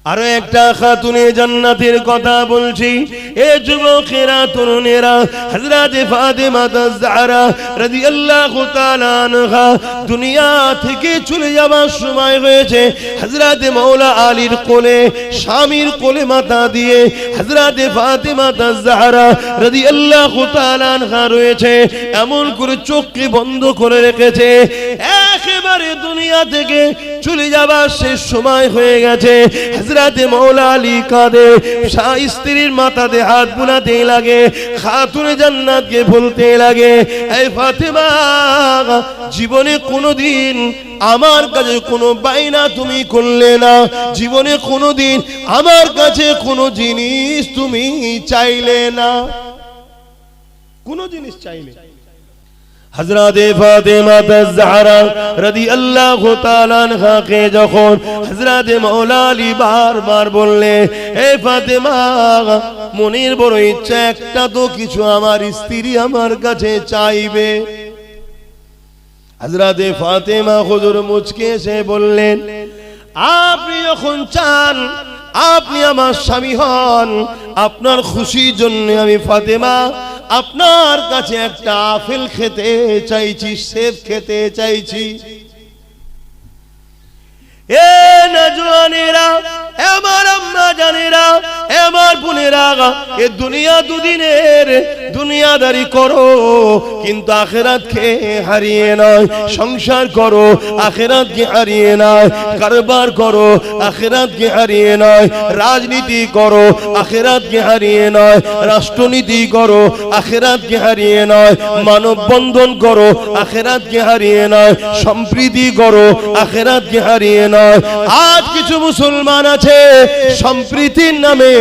আরো একটা খাতুনে জান্নাতের কথা বলছি। এ যুবকেরা, তরুণেরা, হযরত ফাতেমা আয-জাহরা রাদিয়াল্লাহু তাআলা আনহা দুনিয়া থেকে চলে যাবার সময় হয়েছে। হযরত মাওলা আলীর কোলে, স্বামীর কোলে মাথা দিয়ে হযরত ফাতেমা আয-জাহরা রাদিয়াল্লাহু তাআলা আনহা রয়েছে। এমন করে চোখকে বন্ধ করে রেখেছে, একেবারে দুনিয়া থেকে চলে যাবার শেষ সময় হয়ে গেছে। হযরত মাওলা আলী কাঁদে, স্ত্রীর মাথাতে হাত বুলাতে লাগে, খাতুনে জান্নাতকে বলতে লাগে, এই ফাতেমা, জীবনে কোনোদিন আমার কাছে কোনো বাইনা তুমি করলে না, জীবনে কোনোদিন আমার কাছে কোনো জিনিস তুমি চাইলে না, কোনো জিনিস চাইলে। হযরত ফাতেমা আয-জাহরা রাদিয়াল্লাহু তাআলা আনহা কে যখন হযরত মাওলা আলী বারবার বললে, হে ফাতেমা, মনের বড় ইচ্ছা, একটা তো কিছু আমার স্ত্রী আমার কাছে চাইবে। হযরত ফাতেমা হুজুর মুচকে এসে বললেন, আপনি যখন চান আপনি আমার স্বামী হন, আপনার খুশির জন্য আমি ফাতেমা আপনার কাছে একটা আপেল খেতে চাইছি, সেব খেতে চাইছি। এ নজওয়ানেরা, আমার আম্মা জানেরা, আমার বোনেরা, এ দুনিয়া দুদিনের, দুনিয়াদারি করো কিন্তু আখিরাতকে হারিয়ে নয়, সংসার করো আখিরাতকে হারিয়ে নয়, কারবার করো আখিরাতকে হারিয়ে নয়, রাজনীতি করো আখিরাতকে হারিয়ে নয়, রাষ্ট্রনীতি করো আখিরাতকে হারিয়ে নয়, মানব বন্ধন করো আখিরাতকে হারিয়ে নয়, সম্প্রীতি করো আখিরাতকে হারিয়ে নয়। আজ কিছু মুসলমান আছে সম্প্রীতির নামে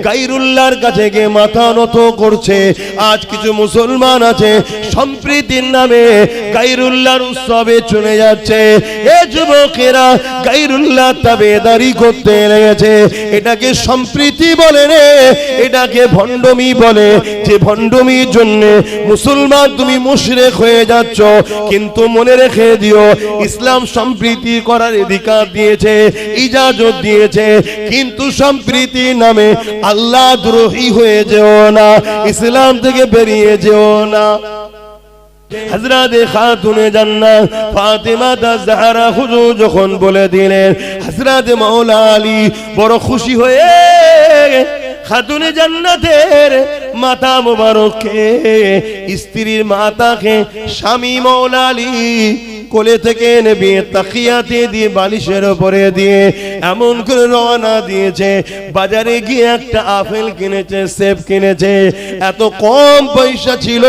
গায়রুল্লাহর কাছে গিয়ে মাথা নত করছে। আজ কিছু মুসলমান আছে সম্প্রীতির নামে গায়রুল্লাহর উৎসবে চলে যাচ্ছে। এ যুবকেরা, গায়রুল্লাহ তাবেদারি করতে লেগেছে। এটাকে সম্প্রীতি বলে রে, এটাকে ভণ্ডমি বলে। যে ভণ্ডমির জন্য মুসলমান তুমি মুশরিক হয়ে যাচ্ছ। কিন্তু মনে রেখে দিও, ইসলাম সম্প্রীতি করার অধিকার দিয়েছে, ইজাজত দিয়েছে, কিন্তু সম্প্রীতির নামে আল্লাহ দ্রোহী হয়ে যেও না, ইসলাম থেকে বেরিয়ে যেও না। হযরত খাতুনে জান্নাত ফাতেমা আয-জাহরা হুজুর যখন বলে দিলেন, হযরত মাওলা আলী বড় খুশি হয়ে খাতুনে জান্নাতের মাথা মোবারককে, স্ত্রীর মাথাকে স্বামী মাওলা আলী কোলে থেকে নেবে তাকিয়াতে দিয়ে বালিশের উপরে দিয়ে এমন করে রওনা দিয়েছে। বাজারে গিয়ে একটা আপেল কিনেছে, সেব কিনেছে। এত কম পয়সা ছিল,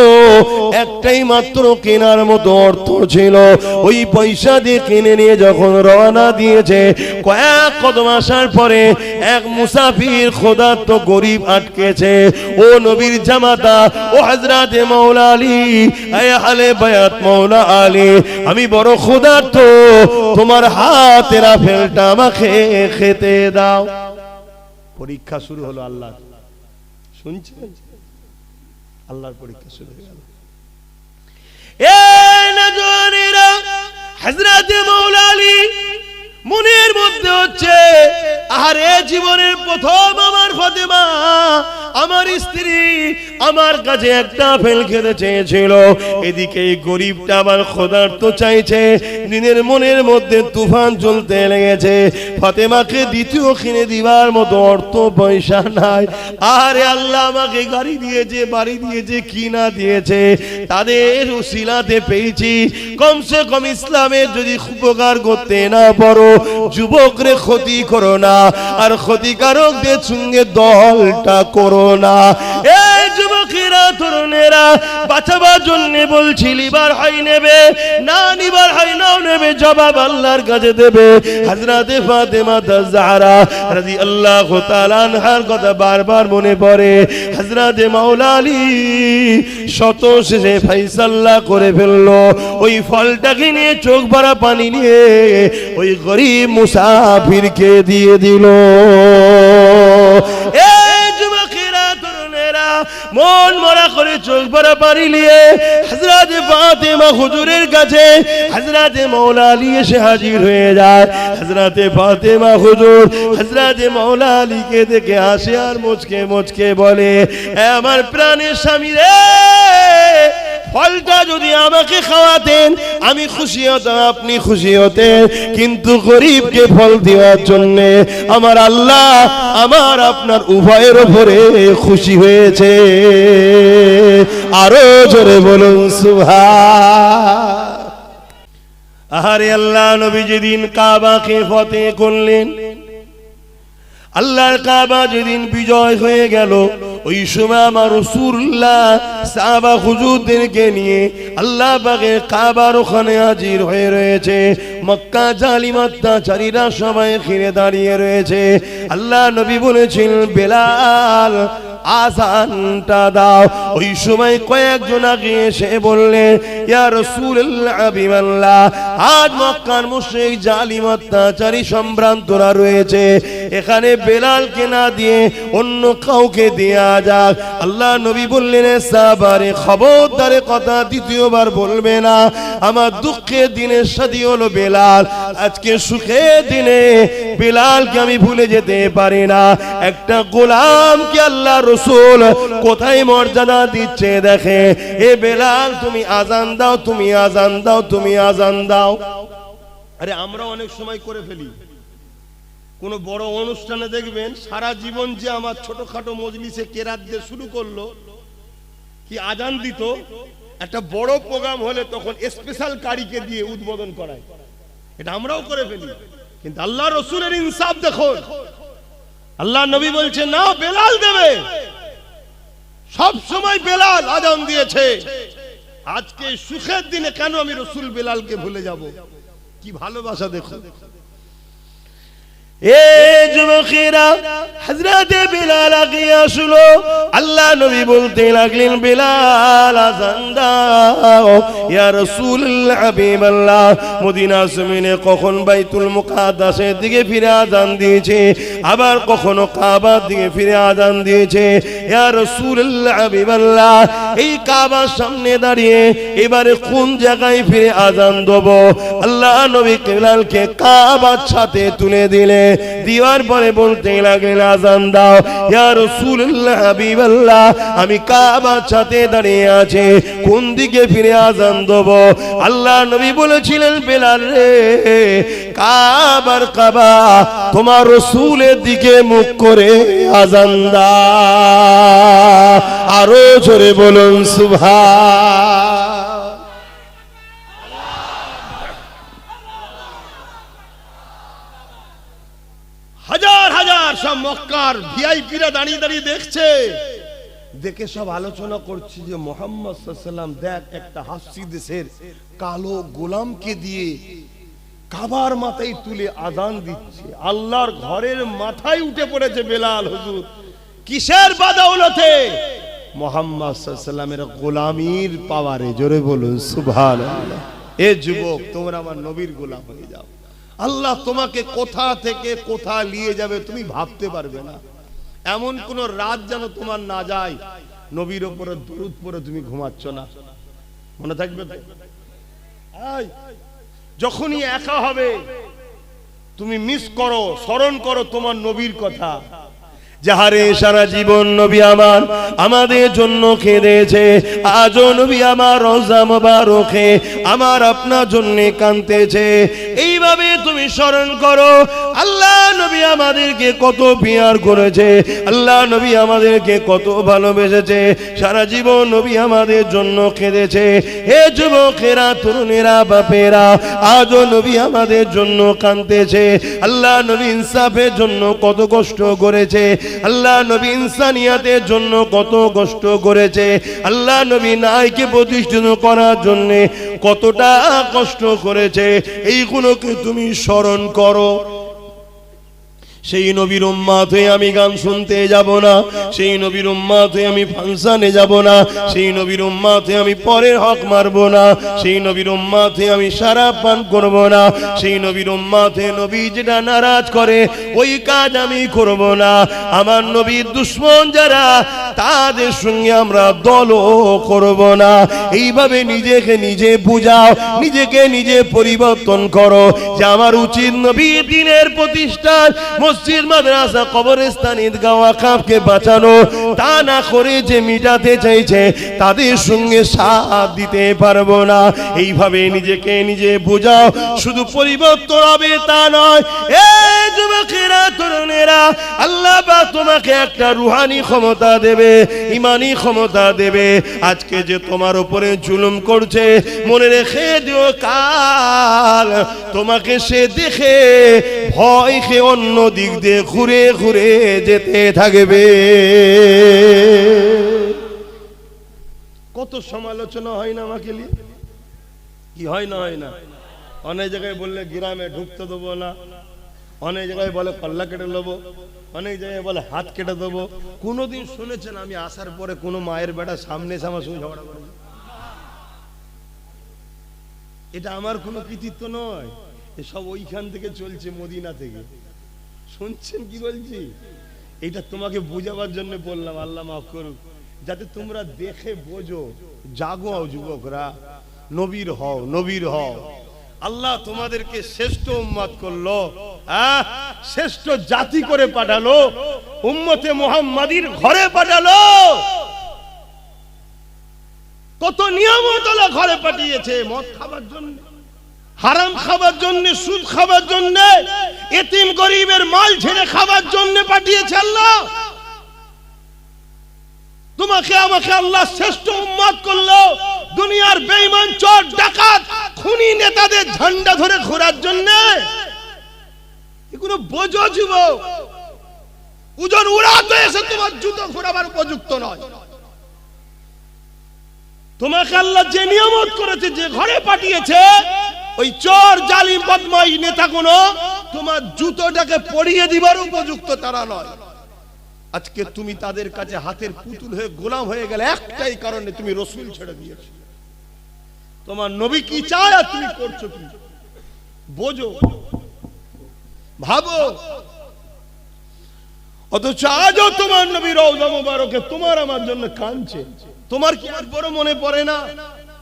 একটাই মাত্র কেনার মতো অর্থ ছিল। ওই পয়সা দিয়ে কিনে নিয়ে যখন রওনা দিয়েছে, কয়েক কদম আসার পরে এক মুসাফির ক্ষুধার্ত গরিব আটকেছে। ও নবীর জামাতা, ও হযরত মাওলা আলী, আয় আহলে বায়াত মাওলা আলী, আমি বড় ক্ষুধার্ত, তোমার হাতের আপেলটা আমাকে খেতে দাও। পরীক্ষা শুরু হলো আল্লাহ, শুনছেন? আল্লাহর পরীক্ষা শুরু হয়ে গেল। এই নজওয়ানেরা, হযরত মাওলা আলী মনের মধ্যে হচ্ছে, আরে জীবনের প্রথম আমার ফাতেমা, আমার স্ত্রী আমার কাছে একটা আপেল খেতে চেয়েছিল। এদিকে এই গরিবটা আমার ক্ষুধার্ত চাইছে। দিনের মনের মধ্যে তুফান চলতে লেগেছে। ফাতেমাকে দ্বিতীয় কিনে দিবার মতো অর্থ পয়সা নাই। আরে আল্লাহ আমাকে গাড়ি দিয়েছে, বাড়ি দিয়েছে, কি না দিয়েছে, তাদের উসিলাতে পেয়েছি। কমসে কম ইসলামের যদি উপকার করতে না পারো, যুবকরে ক্ষতি করো না, আর ক্ষতিকারকদের সঙ্গে দলটা করো না। এই যুবকেরা, তরুণেরা, বাঁচাবার জন্য বলছি, লিবার হয় নেবে, না নিবার হয় নাও নেবে, জবাব আল্লাহর কাছে দেবে। হযরত ফাতেমা আয-জাহরা রাদিয়াল্লাহু তাআলা আনহার কথা বারবার মনে পড়ে। হযরত মাওলা আলী শত শেষে ফয়সালা করে ফেললো। ওই ফলটাকে নিয়ে চোখ ভরা পানি নিয়ে ওই গরিব মুসাফিরকে দিয়ে দিল। এই যুবকেরা, তরুণেরা, মন মরা করে চোখ ভরা পানি নিয়ে হযরত ফাতেমা হুজুরের কাছে হযরত মাওলা আলী এসে হাজির হয়ে যায়। হযরত ফাতেমা হুজুর হযরত মাওলা আলীকে দেখে হাসে আর মুচকে মুচকে বলে, আমার প্রাণের স্বামী রে, ফলটা যদি আমাকে খাওয়াতেন আমি খুশি হতাম, আপনি খুশি হতেন, কিন্তু গরিবকে ফল দেওয়ার জন্য আমার আল্লাহ আমার আপনার উভয়ের উপরে খুশি হয়েছে। আরো জোরে বলুন সুবহান। আহারে আল্লাহ নবী যেদিন কাবাকে ফতেহ করলেন, আল্লাহর কাবা যেদিন বিজয় হয়ে গেল, ওই সময় আমার রাসূলুল্লাহ সাহাবা হুজুরদেরকে নিয়ে আল্লাহ পাকের কাবার ওখানে হাজির হয়ে রয়েছে। মক্কা জালিম অত্যাচারীরা সবাই ঘিরে দাঁড়িয়ে রয়েছে। আল্লাহ নবী বলেছেন, বেলাল আযানটা দাও। ওই সময় কয়েকজন আগে এসে বললেন, ইয়া রাসূলুল্লাহ হাবিবাল্লাহ, আজ মক্কার মুশরিক জালিম অত্যাচারী সম্ভ্রান্তরা রয়েছে, এখানে বেলালকে না দিয়ে অন্য কাউকে দেয়া যাক। আল্লাহ নবী বললেন, সাহাবারে খবরদারে কথা দ্বিতীয়বার বলবে না। আমার দুঃখের দিনের সাথী হলো বেলাল, আজকে সুখের দিনে বেলালকে আমি ভুলে যেতে পারি না। একটা গোলামকে আল্লাহ রাসূল কোথায় মর্যাদা দিচ্ছে দেখে। এ বেলাল তুমি আজান দাও, তুমি আজান দাও, তুমি আজান দাও। আরে আমরা অনেক সময় করে ফেলি, কোন বড় অনুষ্ঠানে দেখবেন সারা জীবন যে আমার ছোটখাটো মজলিসে কেরাত দিয়ে শুরু করলো, কি আজান দিত, একটা বড় প্রোগ্রাম হলে তখন স্পেশাল কারিকে দিয়ে উদ্বোধন করায়। এটা আমরাও করে ফেলি, কিন্তু আল্লাহ রাসূলের ইনসাফ দেখুন। আল্লাহ নবী বলছে না, বেলাল দেবে। সব সময় বেলাল আজান দিয়েছে, আজকে সুখের দিনে কেন আমি রাসূল বেলালকে ভুলে যাব? কি ভালোবাসা দেখো। এ যুবকেরা, হযরত বেলাল আগে আসলো। আল্লাহ নবী বলতে লাগলেন, বেলাল আযান দাও। ইয়া রাসূলুল্লাহ হাবিবাল্লাহ, মদিনা জমিনে কখন বাইতুল মুকাদ্দাসের দিকে ফিরে আযান দিয়েছে, আবার কখনো কাবার দিকে ফিরে আযান দিয়েছে। ইয়া রাসূলুল্লাহ হাবিবাল্লাহ, এই কাবার সামনে দাঁড়িয়ে এবারে কোন জায়গায় ফিরে আযান দেব? আল্লাহ নবী বেলালকে কাবার সাথে তুলে দিলে, দিওয়ার পরে বলতে লাগলেন, আযান দাও। ইয়া রাসূলুল্লাহ হাবিবাল্লাহ, আমি কাবার সাথে দাঁড়িয়ে আছি, কোন দিকে ফিরে আযান দেব? আল্লাহ নবী বলেছিলেন, বেলাল রে, কাবার কাবা তোমার রাসূলের দিকে মুখ করে আযান দাও। আরো জোরে বলুন সুবহান। হাজার হাজার সব মক্কার ভিআইপিরা দাঁড়িয়ে দাঁড়িয়ে দেখছে, দেখে সব আলোচনা করছে যে মুহাম্মদ সাল্লাল্লাহু আলাইহি ওয়াসাল্লাম দেখ, একটা হাসি দেশের কালো গোলামকে দিয়ে কাবার মাথায় তুলে আযান দিচ্ছে। আল্লাহর ঘরের মাথায় উঠে পড়েছে বেলাল হুজুর। কিসের বাদাউলতে? মুহাম্মদ সাল্লাল্লাহু আলাইহি ওয়াসাল্লামের গোলামির পাওয়ারে। জোরে বলুন সুবহানাল্লাহ। এ যুবক, তোমরা আমার নবীর গোলাম হয়ে যাও। আল্লাহ তোমাকে কোথা থেকে কোথা নিয়ে যাবে তুমি ভাবতে পারবে না। এমন কোন রাত যেন তোমার না যায় নবীর উপরে দরুদ পড়ে তুমি ঘুমাচ্ছ না। মনে থাকবে তো? যখনই একা হবে তুমি মিস করো, স্মরণ করো তোমার নবীর কথা। যাহারে সারা জীবন নবী আমার আমাদের জন্য কেঁদেছে, আজও নবী আমার রওজা মোবারকে আমার আপনার জন্য কাঁদতেছে। এইভাবে তুমি স্মরণ করো, আল্লাহ নবী আমাদেরকে কত পিয়ার করেছে, আল্লাহ নবী আমাদেরকে কত ভালোবেসেছে, সারা জীবন নবী আমাদের জন্য কেঁদেছে। হে যুবকেরা, তরুণেরা, বাপেরা, আজও নবী আমাদের জন্য কাঁদতেছে। আল্লাহ নবী ইনসাফের জন্য কত কষ্ট করেছে, আল্লাহ নবী ইনসানিয়াতের জন্য কত কষ্ট করেছে, আল্লাহ নবী নাইকে প্রতিষ্ঠিত করার জন্য কতটা কষ্ট করেছে। এইগুলোকে তুমি স্মরণ করো। সেই নবীর উম্মত হয়ে আমি গান শুনতে যাব না, সেই নবীর উম্মত হয়ে আমি ফাংশনে যাব না, সেই নবীর উম্মত হয়ে আমি পরের হক মারব না, সেই নবীর উম্মত হয়ে আমি শরাব পান করব না, সেই নবীর উম্মত হয়ে নবী যেটা নারাজ করে ওই কাজ আমি করব না। আমার নবীর দুশমন যারা তাদের সঙ্গে আমরা দলও করব না। এইভাবে নিজেকে নিজে বুঝাও, নিজেকে নিজে পরিবর্তন করো যে আমার উচিত নবীর দ্বীনের প্রতিষ্ঠান, মসজিদ, মাদ্রাসা, কবরস্থান, ঈদগাহ, ওয়াকফকে বাঁচানো। তা না করে যে মিটাতে চাইছে তাদের সঙ্গে সাথ দিতে পারবো না। এইভাবে নিজেকে নিজে বুঝাও। শুধু পরিবর্তন হবে তা নয়, এই যুবকেরা, তরুণেরা, আল্লাহ পাক তোমাকে একটা রুহানি ক্ষমতা দেবে, ইমানি ক্ষমতা দেবে। আজকে যে তোমার উপরে জুলুম করছে, মনে রেখে দিও কাল তোমাকে সে দেখে ভয় খেয়ে অন্য দিক দিয়ে ঘুরে ঘুরে যেতে থাকবে। কত সমালোচনা হয় না আমাকে নিয়ে, কি হয় না হয় না? অনেক জায়গায় বললে গ্রামে ঢুকতে দেবো না, অনেক জায়গায় বলে কল্লা কেটে নেবো, অনেক জায়গায় বলে হাত কেটে দেবো। কোনোদিন শুনেছেন আমি আসার পরে কোনো মায়ের বেটা সামনে এসে আমার সঙ্গে ঝগড়া করে? এটা আমার কোনো কৃতিত্ব নয়, এসব ওইখান থেকে চলছে, মদিনা থেকে। শুনছেন কি বলছি? এটা তোমাকে বোঝাবার জন্য বললাম, আল্লাহ মাফ করুক, যাতে তোমরা দেখে বোঝো। জাগো যুবকরা, নবীর হও, নবীর হও। আল্লাহ তোমাদেরকে শ্রেষ্ঠ উম্মত করলো, শ্রেষ্ঠ জাতি করে পাঠালো, উম্মতে মুহাম্মাদির ঘরে পাঠালো। কত নিয়ামত আল্লাহ ঘরে পাঠিয়েছে, মদ খাবার জন্য, হারাম খাবার জন্য, সুদ খাবার জন্য, এতিম গরিবের মাল ছেড়ে খাবার জন্য পাঠিয়েছে আল্লাহ। তোমাকে আমাকে আল্লাহ শ্রেষ্ঠ উম্মত করলো দুনিয়ার বেঈমান, চোর, ডাকাত, খুনি নেতাদের ঝান্ডা ধরে ঘোরার জন্য। এগুলো বোঝো যুবক, ওজন উড়াতে এসে তোমার জুতো ঘোরাবার উপযুক্ত নয়। তোমাকে আল্লাহ যে নিয়ামত করেছে, যে ঘরে পাঠিয়েছে, ওই চোর, জালিম, বদমাই নেতাগুলো তোমার জুতোটাকে পরিয়ে দিবার উপযুক্ত তারা নয়। আজকে তুমি তাদের কাছে হাতের পুতুল হয়ে গোলাম হয়ে গেলে একটাই কারণে, তুমি রসুল ছেড়ে দিয়েছো। তোমার নবী কি চায় আর তুমি করছো কি? বোঝো, ভাবো। অথচ আজও তোমার নবী রওজা মুবারকে তোমার আমার জন্য কাঁদছে। তোমার কি আর বড় মনে পড়ে না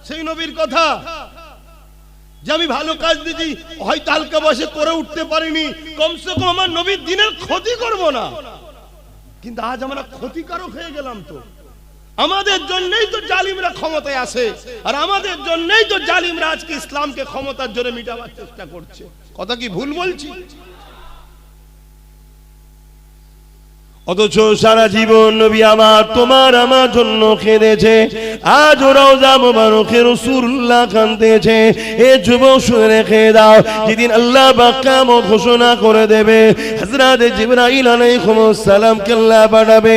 সেই নবীর কথা, যে আমি ভালো কাজ দিয়েছি, হয়তো হালকা বয়সে করে উঠতে পারিনি, কমসে কম আমার নবীর দিনের ক্ষতি করব না। কিন্তু আজ আমরা ক্ষতিকারক হয়ে গেলাম। তো আমাদের জন্যই তো জালিমরা ক্ষমতায় আসে, আর আমাদের জন্যই তো জালিমরা আজকে ইসলামকে ক্ষমতার জোরে মিটাবার চেষ্টা করছে। কথা কি ভুল বলছি? অথচ সারা জীবন নবী আমার তোমার আমার জন্য কেঁদেছে। আজ রওজা মুবারকে রাসূলুল্লাহ কাঁদতেছে। এ যুবক শুনে রেখে দাও, যেদিন আল্লাহ পাক কিয়ামত ঘোষণা করে দেবে, হযরত জিবরাইল আলাইহিস সালাম কে আল্লাহ পাঠাবে।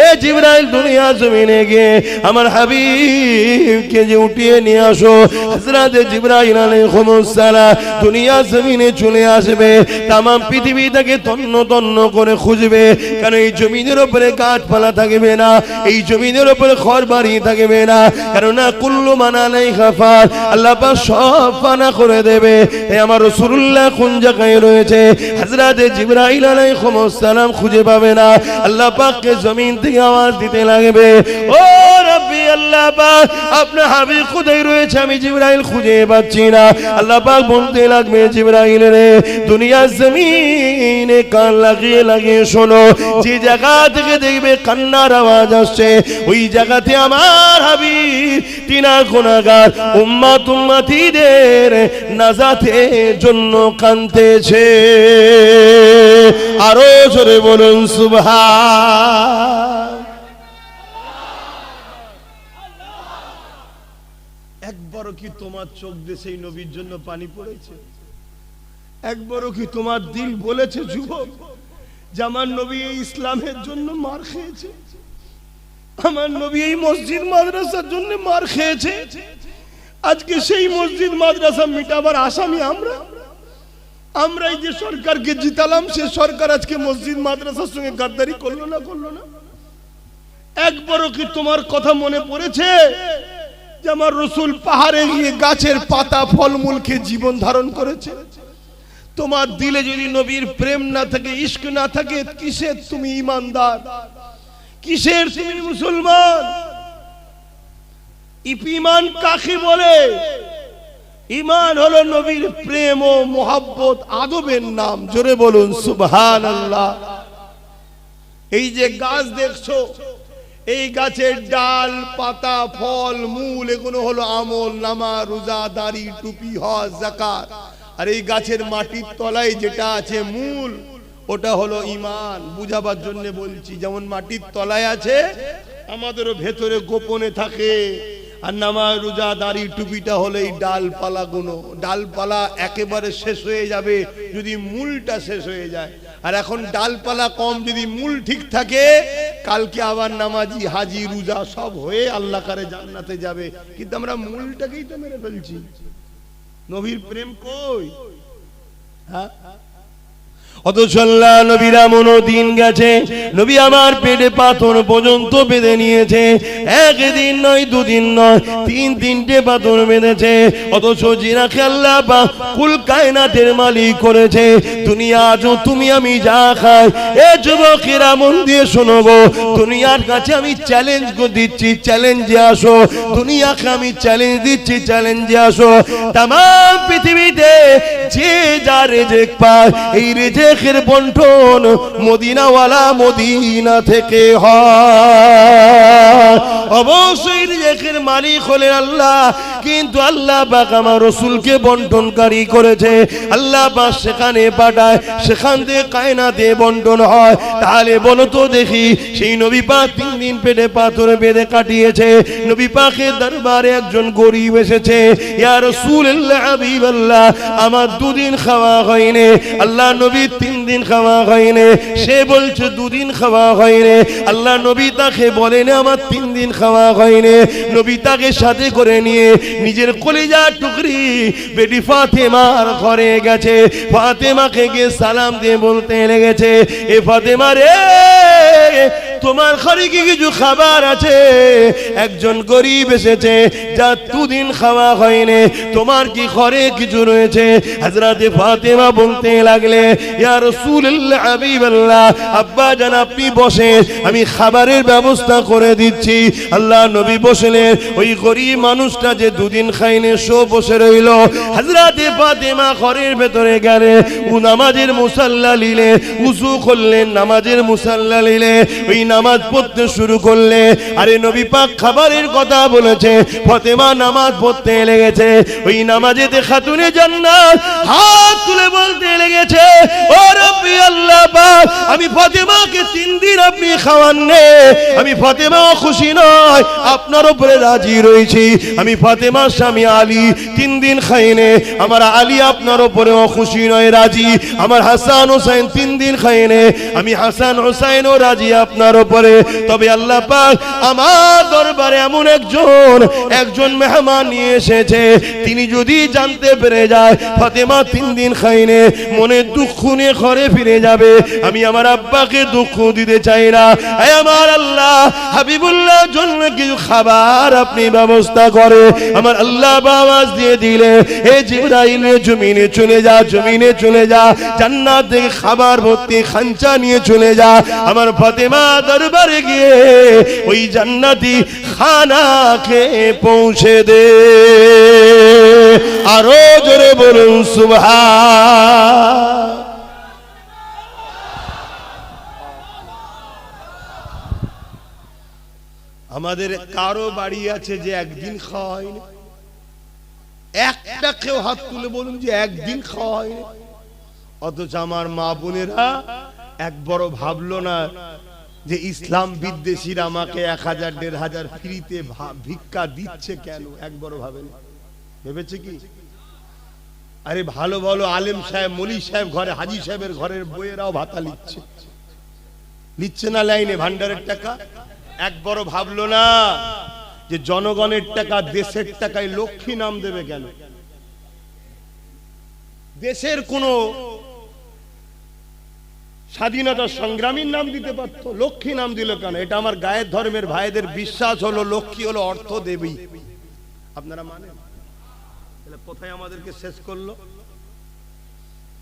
এ জিবরাইল, দুনিয়া জমিনে গিয়ে আমার হাবিবকে যে উঠিয়ে নিয়ে আসো। হযরত জিবরাইল আলাইহিস সালাম দুনিয়া জমিনে চলে আসবে, তাম পৃথিবী থেকে তন্ন তন্ন করে খুঁজবে। কারণ এই জমিনের উপরে গাছপালা থাকবে না, এই জমিনের উপরে ঘরবাড়ি থাকবে না, কেননা কুল্লু মান আলাইহা ফান, আল্লাহ পাক সব ফানা করে দেবে। এই আমার রাসূলুল্লাহ কোন জায়গায় রয়েছে, হযরত জিবরাইল আলাইহিস সালাম খুঁজে পাবে না। আল্লাহ পাককে জমিন থেকে আওয়াজ দিতে লাগবে, ও রব্বি, আল্লাহ পাক আপনার হাবিব কোথায় রয়েছে, আমি জিবরাইল খুঁজে পাচ্ছি না। আল্লাহ পাক বলতে লাগবে, জিবরাইল রে, দুনিয়া জমিনে কান লাগিয়ে লাগিয়ে শোনো, যে জায়গা থেকে দেখবে কান্নার আওয়াজ আসছে, ওই জায়গাতে আমার হাবিব তিনা গুনাহগার উম্মত উম্মতিদের নাজাতের জন্য কাঁদতেছে। আরো জোরে বলুন সুবহান। একবারও কি তোমার চোখ দিয়ে সেই নবীর জন্য পানি পড়েছে? একবারও কি তোমার দিল বলেছে যুবক, যে আমার নবী এই ইসলামের জন্য মার খেয়েছে, আমার নবী এই মসজিদ মাদ্রাসার জন্য মার খেয়েছে, আজকে সেই মসজিদ মাদ্রাসা মিটাবার আসামি আমরা? আমরাই যে সরকারকে জিতালাম, সে সরকার আজকে মসজিদ মাদ্রাসার সঙ্গে গাদ্দারি করলো না? করলো না? একবারও কি তোমার কথা মনে পড়েছে যে আমার রাসূল পাহাড়ে গিয়ে গাছের পাতা ফলমূল খেয়ে জীবন ধারণ করেছে? তোমার দিলে যদি নবীর প্রেম না থাকে, ইশক না থাকে, কিসের তুমি ঈমানদার? কিসের তুমি মুসলমান? ঈমান কাকে বলে? ঈমান হলো নবীর প্রেম ও মোহাব্বত, আদবের নাম। জোরে বলুন সুবহানাল্লাহ। এই যে গাছ দেখছো, এই গাছের ডাল, পাতা, ফল, মূল এগুলো হলো আমল, নামাজ, রোজা, দাড়ি, টুপি, হজ, যাকাত। আর এই গাছের মাটির তলায় যেটা আছে মূল, ওটা হলো ঈমান। বুঝাবার জন্য বলছি, যেমন মাটির তলায় আছে আমাদেরও ভেতরে গোপনে থাকে। আর নামাজ, রোজা, দাড়ি, টুপিটা হলো এই ডালপালা গুলো। ডালপালা একেবারে শেষ হয়ে যাবে যদি মূলটা শেষ হয়ে যায়। আর এখন ডালপালা কম, যদি মূল ঠিক থাকে কালকে আবার নামাজি, হাজি, রোজা সব হয়ে আল্লাহ কারে জান্নাতে যাবে। কিন্তু আমরা মূলটাকেই তো মেরে ফেলছি। নবীর প্রেম কই? হ্যাঁ, অথচ আল্লাহ নবীর এমন দিন গেছে, নবী আমার পেটে পাথর পর্যন্ত বেঁধে নিয়েছে। একদিন নয়, দুদিন নয়, তিনটে পাথর বেঁধেছে। অথচ যিনাকে আল্লাহ পাক কুল কায়নাতের মালিক করেছে, দুনিয়া আজও তুমি আমি যা খাই। এ যুবকেরা মন দিয়ে শোনো গো, দুনিয়ার কাছে আমি চ্যালেঞ্জ দিচ্ছি, চ্যালেঞ্জে আসো। দুনিয়াকে আমি চ্যালেঞ্জ দিচ্ছি, চ্যালেঞ্জে আসো। তাম পৃথিবীতে যে যা রেজেক পায়, এই রেজেকের বন্টন মদিনাওয়ালা মদিনা থেকে হয়। অবশ্যই রেজেকের মালিক হলেন আল্লাহ, কিন্তু আল্লাহ পাক আমার রাসূলকে বন্টনকারী করেছে। আল্লাহ পাক সেখানে পাঠায়, সেখান থেকে কায়নাতে বন্টন হয়। তাহলে বলো তো দেখি, সেই নবী পাক 3 দিন পেটে পাথর বেঁধে কাটিয়েছে। নবী পাকের দরবারে একজন গরীব এসেছে, ইয়া রাসূলুল্লাহ, হাবিবাল্লাহ, আমার 2 দিন খাওয়া হয়নি। আল্লাহ নবী 3 দিন খাওয়া হয়নি। সে বলছে 2 দিন খাওয়া হয়নি। আল্লাহ নবী তাকে বলেন আমার 3 দিন খাওয়া হয়নি। নবী তাকে সাথে করে নিয়ে নিজের কলিজার টুকরি বেটি ফাতেমার ঘরে গেছে। ফাতেমাকে গিয়ে সালাম দিয়ে বলতে লেগেছে, এ ফাতেমা রে, তোমার ঘরে কি কিছু খাবার আছে? একজন গরীব এসেছে, যা 2 দিন খাওয়া হয়নি, তোমার কি ঘরে কিছু রয়েছে? হযরতে ফাতেমা বলতে লাগলে, ইয়া রাসূলুল্লাহ, হাবিবাল্লাহ, আব্বা জান আপনি বসে, আমি খাবারের ব্যবস্থা করে দিচ্ছি। আল্লাহ নবী বসলেন। ওই গরীব মানুষটা যে 2 দিন খায়নি, সে বসে রইল। হযরতে ফাতেমা ঘরের ভেতরে গেলে, ও নামাজের মুসাল্লা নিলে, উযু করলেন, নামাজের মুসাল্লা নিলে, ওই নামাজ পড়তে শুরু করলে। আরে নবী পাক খাবারের কথা বলেছে, ফাতেমা নামাজ পড়তে লেগেছে। ওই নামাজেতে খাতুনে জান্নাত হাত তুলে বলতে লেগেছে, ও রব্বি আল্লাহ পাক, আমি ফাতেমাকে 3 দিন আপনি খাওয়াননি, আমি ফাতেমা খুশি নয়, আপনার উপরে রাজি রয়েছি। আমি ফাতেমার স্বামী আলী 3 দিন খাইনি, আমার আলী আপনার উপরে খুশি নয়, রাজি। আমার হাসান হোসেন 3 দিন খাইনি, আমি হাসান হোসেনও রাজি আপনার উপরে। তবে আল্লাহ পাক আমার দরবারে এমন একজন মেহমান নিয়ে এসেছে, তিনি যদি জানতে পেরে যায় ফাতেমা 3 দিন খাইনি, মনে দুঃখ নিয়ে ঘরে ফিরে যাবে। আমি আমার আব্বাকে দুঃখ দিতে চাই না। হে আমার আল্লাহ, হাবিবুল্লাহ জন্য কিছু খাবার আপনি ব্যবস্থা করে। আমার আল্লাহ আওয়াজ দিয়ে দিলে, হে জিবরাইল, জমিনে চলে যা, জমিনে চলে যা, জান্নাত থেকে খাবার ভর্তি খাঞ্চা নিয়ে চলে যা। আমার ফাতেমা দরবারে গিয়ে ওই জান্নাতি খানাকে পৌঁছে দে। আরো জোরে বলুন সুবহান। আমাদের কারো বাড়ি আছে যে একদিন খাওয়া হয়নি? একটা কেউ হাত তুলে বলুন যে একদিন খাওয়া হয়নি। অথচ আমার মা বোনেরা একবারও ভাবলো না যে ইসলাম বিদ্বেষীরা আমাকে 1000 1500 ফ্রিতে ভিক্ষা দিচ্ছে কেন? একবারও ভাবেনি। ভেবেছে কি? আরে ভালো ভালো আলেম সাহেব, মলি সাহেব ঘরে, হাজি সাহেবের ঘরের বইয়েরাও ভাতা লিচ্ছে না লাইনে ভান্ডারের টাকা। একবারও ভাবলো না যে জনগণের টাকা, দেশের টাকায় লক্ষ্মী নাম দেবে কেন? দেশের কোন স্বাধীনতা সংগ্রামীর নাম দিতে পারতো, লক্ষ্মী নাম দিল কেন? এটা আমার গায়ের ধর্মের ভাইদের বিশ্বাস হলো, লক্ষ্মী হলো অর্থ দেবী। আপনারা মানেন? কোথায় আমাদেরকে শেষ করলো?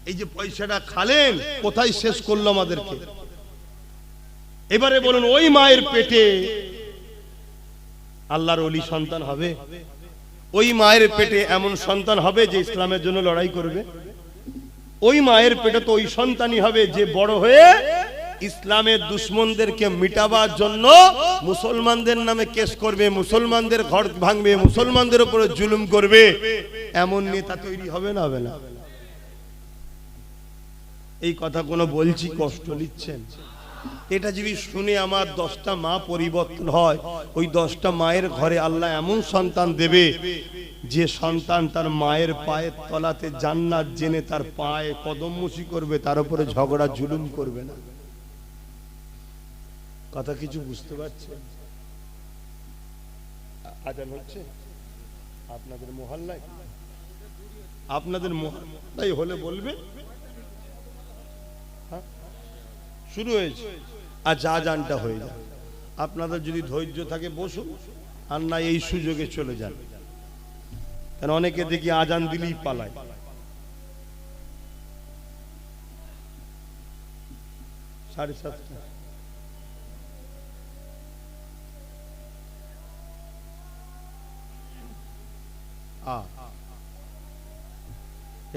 এই যে পয়সাটা খালেন, কোথায় শেষ করলো আমাদেরকে? এবারে বলুন, ওই মায়ের পেটে আল্লাহর ওলি সন্তান হবে? ওই মায়ের পেটে এমন সন্তান হবে যে ইসলামের জন্য লড়াই করবে? ওই মায়ের পেটে তো ওই সন্তানই হবে যে বড় হয়ে ইসলামের দুশমনদেরকে মিটাবার জন্য মুসলমানদের নামে কেস করবে, মুসলমানদের ঘর ভাঙবে, মুসলমানদের উপরে জুলুম করবে। এমন নেতা তৈরি হবে না? হবে না? এই কথা কোনো বলছি, কষ্ট নিচ্ছেন? এটা যদি শুনে আমার 10টা মা পরিবর্তন হয়, ওই 10টা মায়ের ঘরে আল্লাহ এমন সন্তান দেবে যে সন্তান তার মায়ের পায়ের তলাতে জান্নাত জেনে তার পায়ে কদমমুচি করবে, তার উপরে ঝগড়া জুলুম করবে না। কথা কিছু বুঝতে পারছেন? আজান হচ্ছে আপনাদের মহল্লায়? আপনাদের মহল্লায় হলে বলবে শুরু হয়েছে। আচ্ছা, আজানটা হয়ে যায়। আপনাদের যদি ধৈর্য থাকে বসুন, আর না এই সুযোগে চলে যান। কারণ অনেকে দেখি আজান দিলেই পালায়। 7:30।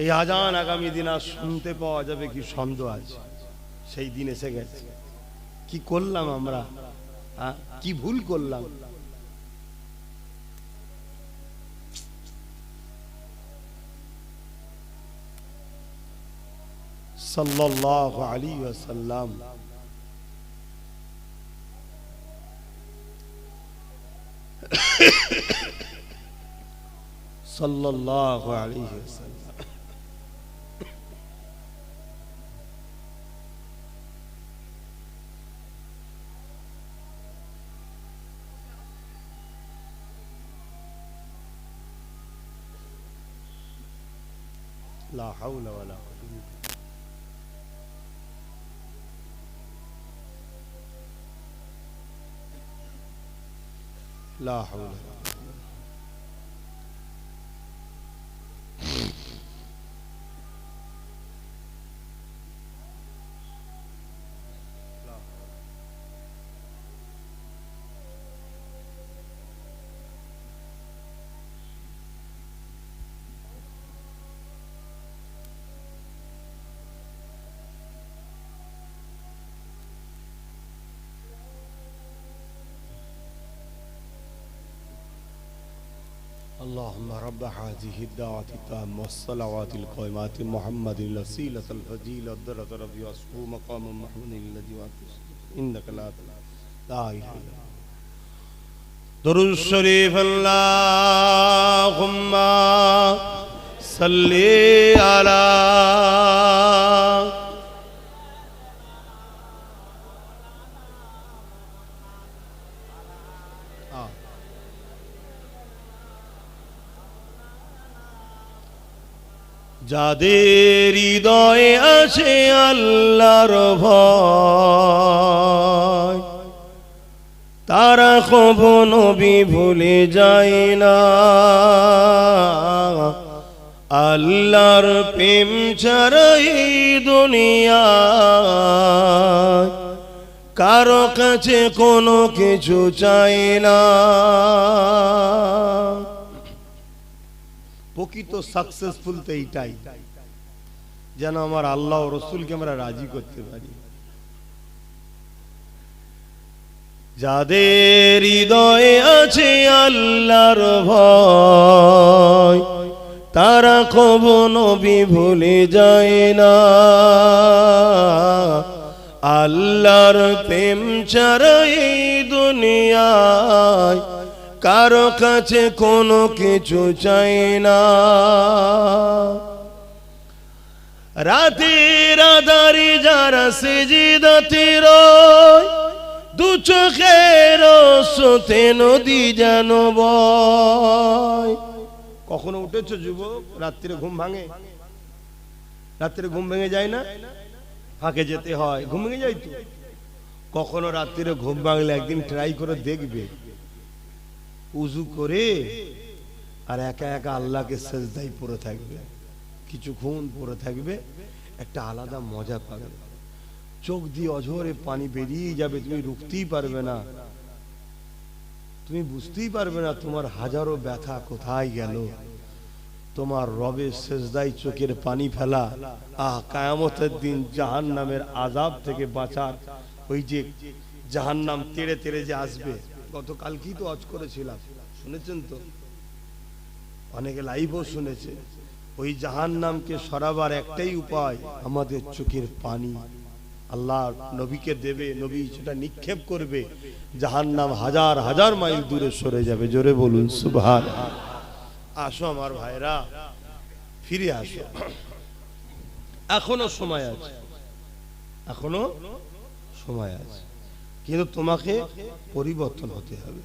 এই আজান আগামী দিন আর শুনতে পাওয়া যাবে কি সন্দেহ আছে? সেই দিন এসে গেছে। কি করলাম আমরা? কি ভুল করলাম? সাল্লাল্লাহু আলাইহি ওয়াসাল্লাম সাল্লাল্লাহু আলাইহি ওয়াসাল্লাম লা হাওলা ওয়ালা কুওয়াতা লা হাওলা اللهم رب هذه الدعوة التامة والصلوات القائمات محمد الوسيلة الفضيلة الدرجة ربي وصفه مقام محمود الذي وعدته إنك لا إله إلا الله. درود الشريف اللهم صل على যাদের হৃদয়ে আছে আল্লাহর ভয়, তারা কখনো নবী ভুলে যায় না। আল্লাহর প্রেম ছাড়া এই দুনিয়ায় কারো কাছে কোনো কিছু চাই না। প্রকৃত সাকসেসফুল তো এইটাই, যেন আমার আল্লাহ ও রসুলকে আমরা রাজি করতে পারি। যাদের হৃদয়ে আছে আল্লাহর ভয়, তারা কখনো নবী ভুলে যায় না। আল্লাহর প্রেম ছাড়া এই দুনিয়ায় কারো কাছে কোনো কিছু চাই না। রাতের আধারে যারা সিজদাতে রয়, দু চোখের স্রোতে নদী যেন বয়। কখনো উঠেছো যুবক? রাত্রে ঘুম ভাঙে? রাত্রে ঘুম ভেঙে যায় না? ফাঁকে যেতে হয়, ঘুম ভেঙে যায় তো। কখনো রাত্রে ঘুম ভাঙলে একদিন ট্রাই করে দেখবে, উজু করে আর একা একা আল্লাহকে সেজদায় পড়ে থাকবে, কিছুক্ষণ পড়ে থাকবে, একটা আলাদা মজা পাবে। চোখ দিয়ে অঝরে পানি বেরিয়ে যাবে, তুমি রুখতেই পারবে না, তুমি বুঝতেই পারবে না তোমার হাজারো ব্যথা কোথায় গেল। তোমার রবের সেজদায় চোখের পানি ফেলা, কিয়ামতের দিন জাহান্নামের আযাব থেকে বাঁচার, ওই যে জাহান্নাম তেড়ে তেড়ে যে আসবে, গতকালকেই তো ওয়াজ করেছিলাম, শুনেছেন তো, অনেকে লাইভও শুনেছে। ওই জাহান্নামকে সরাবার একটাই উপায়, আমাদের চোখের পানি আল্লাহ নবীকে দেবে, নবী সেটা নিক্ষেপ করবে, জাহান্নাম হাজার হাজার মাইল দূরে সরে যাবে। জোরে বলুন সুবহানাল্লাহ। আসো আমার ভাইরা, ফিরে আসো, এখনো সময় আছে, এখনো সময় আছে, কিন্তু তোমাকে পরিবর্তন হতে হবে।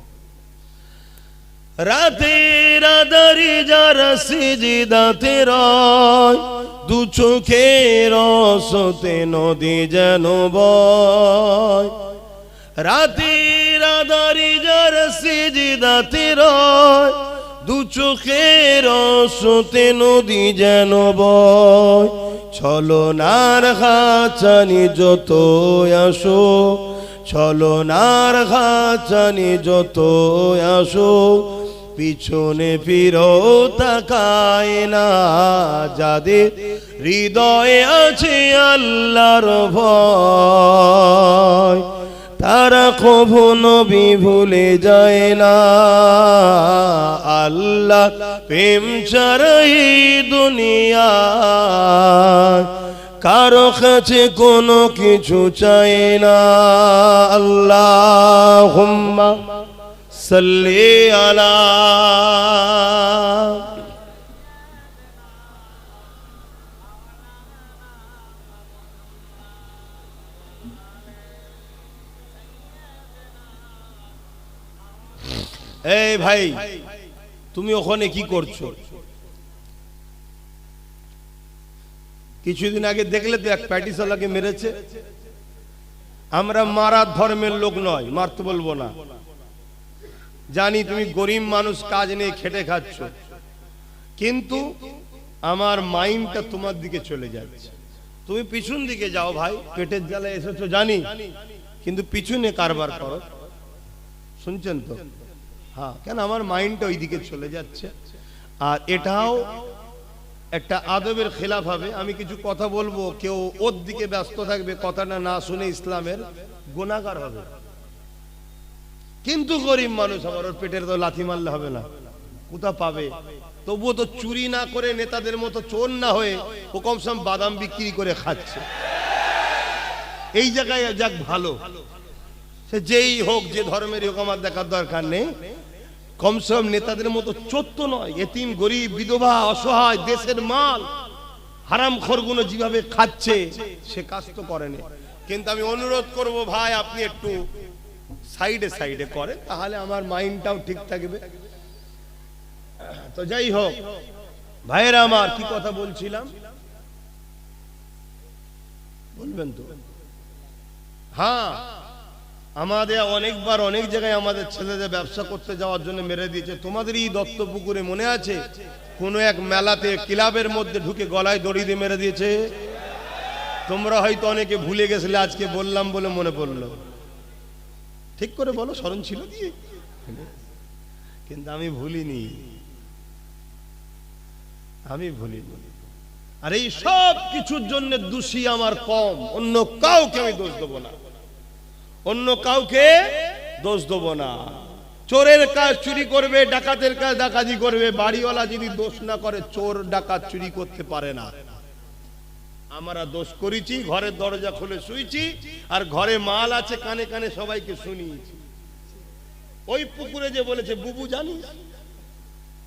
রাতের আঁধারে যারা সিজদাতে রয়, দু চোখের অশ্রুতে নদী যেন বয়। রাতের আঁধারে যারা সিজদাতে রয়, দু চোখের অশ্রুতে নদী যেন বয়। ছলনার খাঁচানি যত আসো, ছলনার খাঁচানি যত আসো, পিছনে ফিরো তাকায় না, যাদের হৃদয়ে আছে আল্লাহর ভয়, তারা কভু নবী ভুলে যায় না। আল্লাহ প্রেম ছাড়াই দুনিয়ায় কারো কাছে কোনো কিছু চাই না। আল্লাহুম্মা সাল্লি আলা। এই ভাই, তুমি ওখানে কি করছো? কিছুদিন আগে দেখলে তো এক প্যাটিসালাকে মেরেছে। আমরা মারার ধর্মের লোক নয়, মারতে বলবো না, জানি তুমি গরিব মানুষ, কাজ নেই, খেটে খাচ্ছ, কিন্তু আমার মাইন্ডটা তোমার দিকে চলে যাচ্ছে। তুমি পিছন দিকে যাও ভাই, পেটের জ্বালায় এসেছো জানি, কিন্তু পিছনে কারবার করো, শুনছেন তো? হ্যাঁ, কেন আমার মাইন্ডটা ওই দিকে চলে যাচ্ছে। আর এটাও একটা আদবের খেলাফ হবে। আমি কিছু কথা বলবো, কেউ ওর দিকে ব্যস্ত থাকবে, কথাটা না শুনে ইসলামের গুনাহগার হবে। কিন্তু গরিব মানুষ, আমার ওর পেটের তো লাথি মারলে হবে না, কোথা পাবে? তবুও তো চুরি না করে, নেতাদের মতো চোর না হয়ে, ও কমসে কম বাদাম বিক্রি করে খাচ্ছে। এই জায়গায় যাক ভালো, সে যেই হোক, যে ধর্মেরই হোক, আমার দেখার দরকার নেই। কমসে কম নেতাদের মতো চোর তো নয়, এতিম, গরিব, বিধবা, অসহায়, দেশের মাল হারামখোরগুলো যেভাবে খাচ্ছে, সে কাজ তো করেনি। কিন্তু আমি অনুরোধ করব ভাই, আপনি একটু সাইডে সাইডে করে, তাহলে আমার মাইন্ডটাও ঠিক থাকবে। তো যাই হোক ভাইয়েরা আমার, কি কথা বলছিলাম বলবেন তো? হ্যাঁ, আমাদের অনেকবার অনেক জায়গায় আমাদের ছেলেদের ব্যবসা করতে যাওয়ার জন্য মেরে দিয়েছে। তোমাদের এই দত্তপুকুরে মনে আছে, কোন এক মেলাতে ক্লাবের মধ্যে ঢুকে গলায় দড়ি দিয়ে মেরে দিয়েছে। তোমরা হয়তো অনেকে ভুলে গেছিলে, আজকে বললাম বলে মনে পড়লো। ঠিক করে বলো, স্মরণ ছিল কি? কিন্তু আমি ভুলিনি, আমি ভুলিনি। আর এই সব কিছুর জন্য দোষী আমার কম, অন্য কাউকে আমি দোষ দেবো না, অন্য কাউকে দোষ দেবো না। চোরের কাজ চুরি করবে, ডাকাতের কাজ ডাকাতি করবে, বাড়িওয়ালা যদি দোষ না করে, চোর ডাকাত চুরি করতে পারে না। আমরা দোষ করেছি, ঘরের দরজা খুলে শুয়েছি, আর ঘরে মাল আছে, কানে কানে সবাইকে শুনিয়েছি। ওই পুকুরে যে বলেছে, বুবু জানিস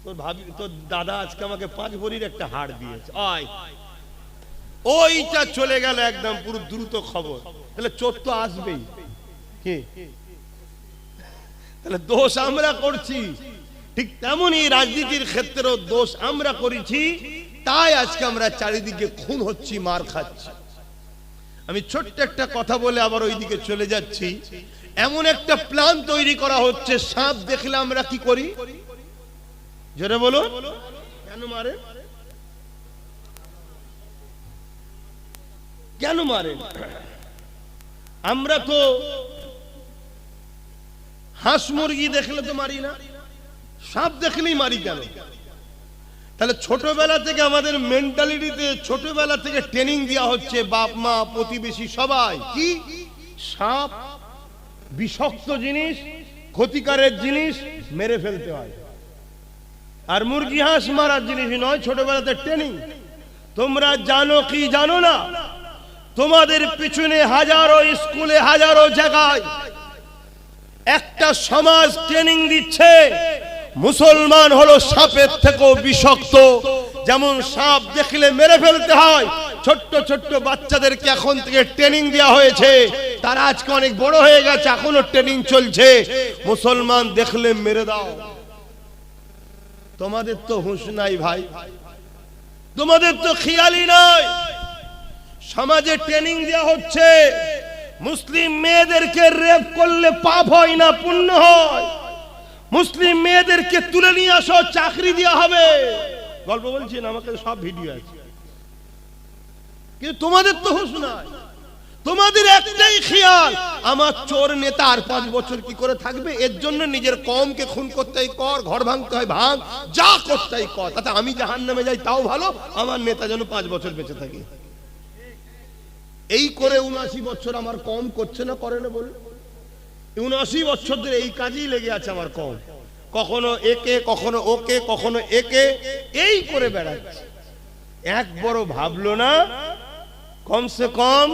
তোর ভাবি, তোর দাদা আজকে আমাকে 5 ভরির একটা হাড় দিয়েছে, আয়, ওইটা চলে গেল একদম পুরো দ্রুত খবর। তাহলে চোর তো আসবেই, কি? তাহলে দোষ আমরা করছি। ঠিক তেমনই রাজনীতির ক্ষেত্রেও দোষ আমরা করেছি, তাই আজকে আমরা চারিদিকে খুন হচ্ছি, মার খাচ্ছি। আমি ছোট্ট একটা কথা বলে আবার ওইদিকে চলে যাচ্ছি। এমন একটা প্ল্যান তৈরি করা হচ্ছে, সাপ দেখলে আমরা কি করি? জোরে বলো, কেন মারে? কেন মারে? আমরা তো হাঁস মুরগি দেখলে তো মারি না, সাপ দেখলেই মারি কেন? তাহলে ছোটবেলা থেকে আমাদের মেন্টালিটিতে ছোটবেলা থেকে ট্রেনিং দেওয়া হচ্ছে, বাপ মা প্রতিবেশী সবাই কি সাপ বিষাক্ত জিনিস, ক্ষতিকারক জিনিস, মেরে ফেলতে হয়। আর মুরগি হাঁস মারার জিনিস নয়, ছোটবেলাতে ট্রেনিং। তোমরা জানো কি জানো না, তোমাদের পিছনে হাজারো স্কুলে হাজারো জায়গায় একটা সমাজ ট্রেনিং দিচ্ছে মুসলমান হলো সাপের থেকেও বিষাক্ত। যেমন সাপ দেখলে মেরে ফেলতে হয়, ছোট্ট ছোট্ট বাচ্চাদেরকে এখন থেকে ট্রেনিং দেওয়া হয়েছে। তারা আজকে অনেক বড় হয়ে গেছে, এখনো ট্রেনিং চলছে। মুসলমান দেখলে মেরে দাও। তোমাদের তো হুঁশ নাই ভাই, তোমাদের তো খেয়ালই নাই। সমাজে ট্রেনিং দেওয়া হচ্ছে মুসলিম মেয়েদেরকে রেপ করলে পাপ হয় না, পুণ্য হয়। মুসলিম মেয়েদেরকে তুলে নিয়ে আসো, চাকরি দেওয়া হবে। গল্প বলছেন, আমাকে সব ভিডিও আছে। কিন্তু তোমাদের তো হুঁশ নাই, তোমাদের একটাই খেয়াল, আমার চোর নেতা আর 5 বছর কি করে থাকবে, এর জন্য নিজের কমকে খুন করতে হয় কর, ঘর ভাঙতে হয় ভাঙ, যা করতে হয় কর, তাতে আমি জাহান্নামে যাই তাও ভালো, আমার নেতা যেন 5 বছর বেঁচে থাকে। এই করে 79 বছর আমার কম করছে না, করে না বলে? 79 বছর ধরে এই কাজেই লেগে আছে আমার কম। কখনো একে, কখনো ওকে, কখনো একে, এই করে বেড়াচ্ছে। একবারও ভাবলো না কমসে কম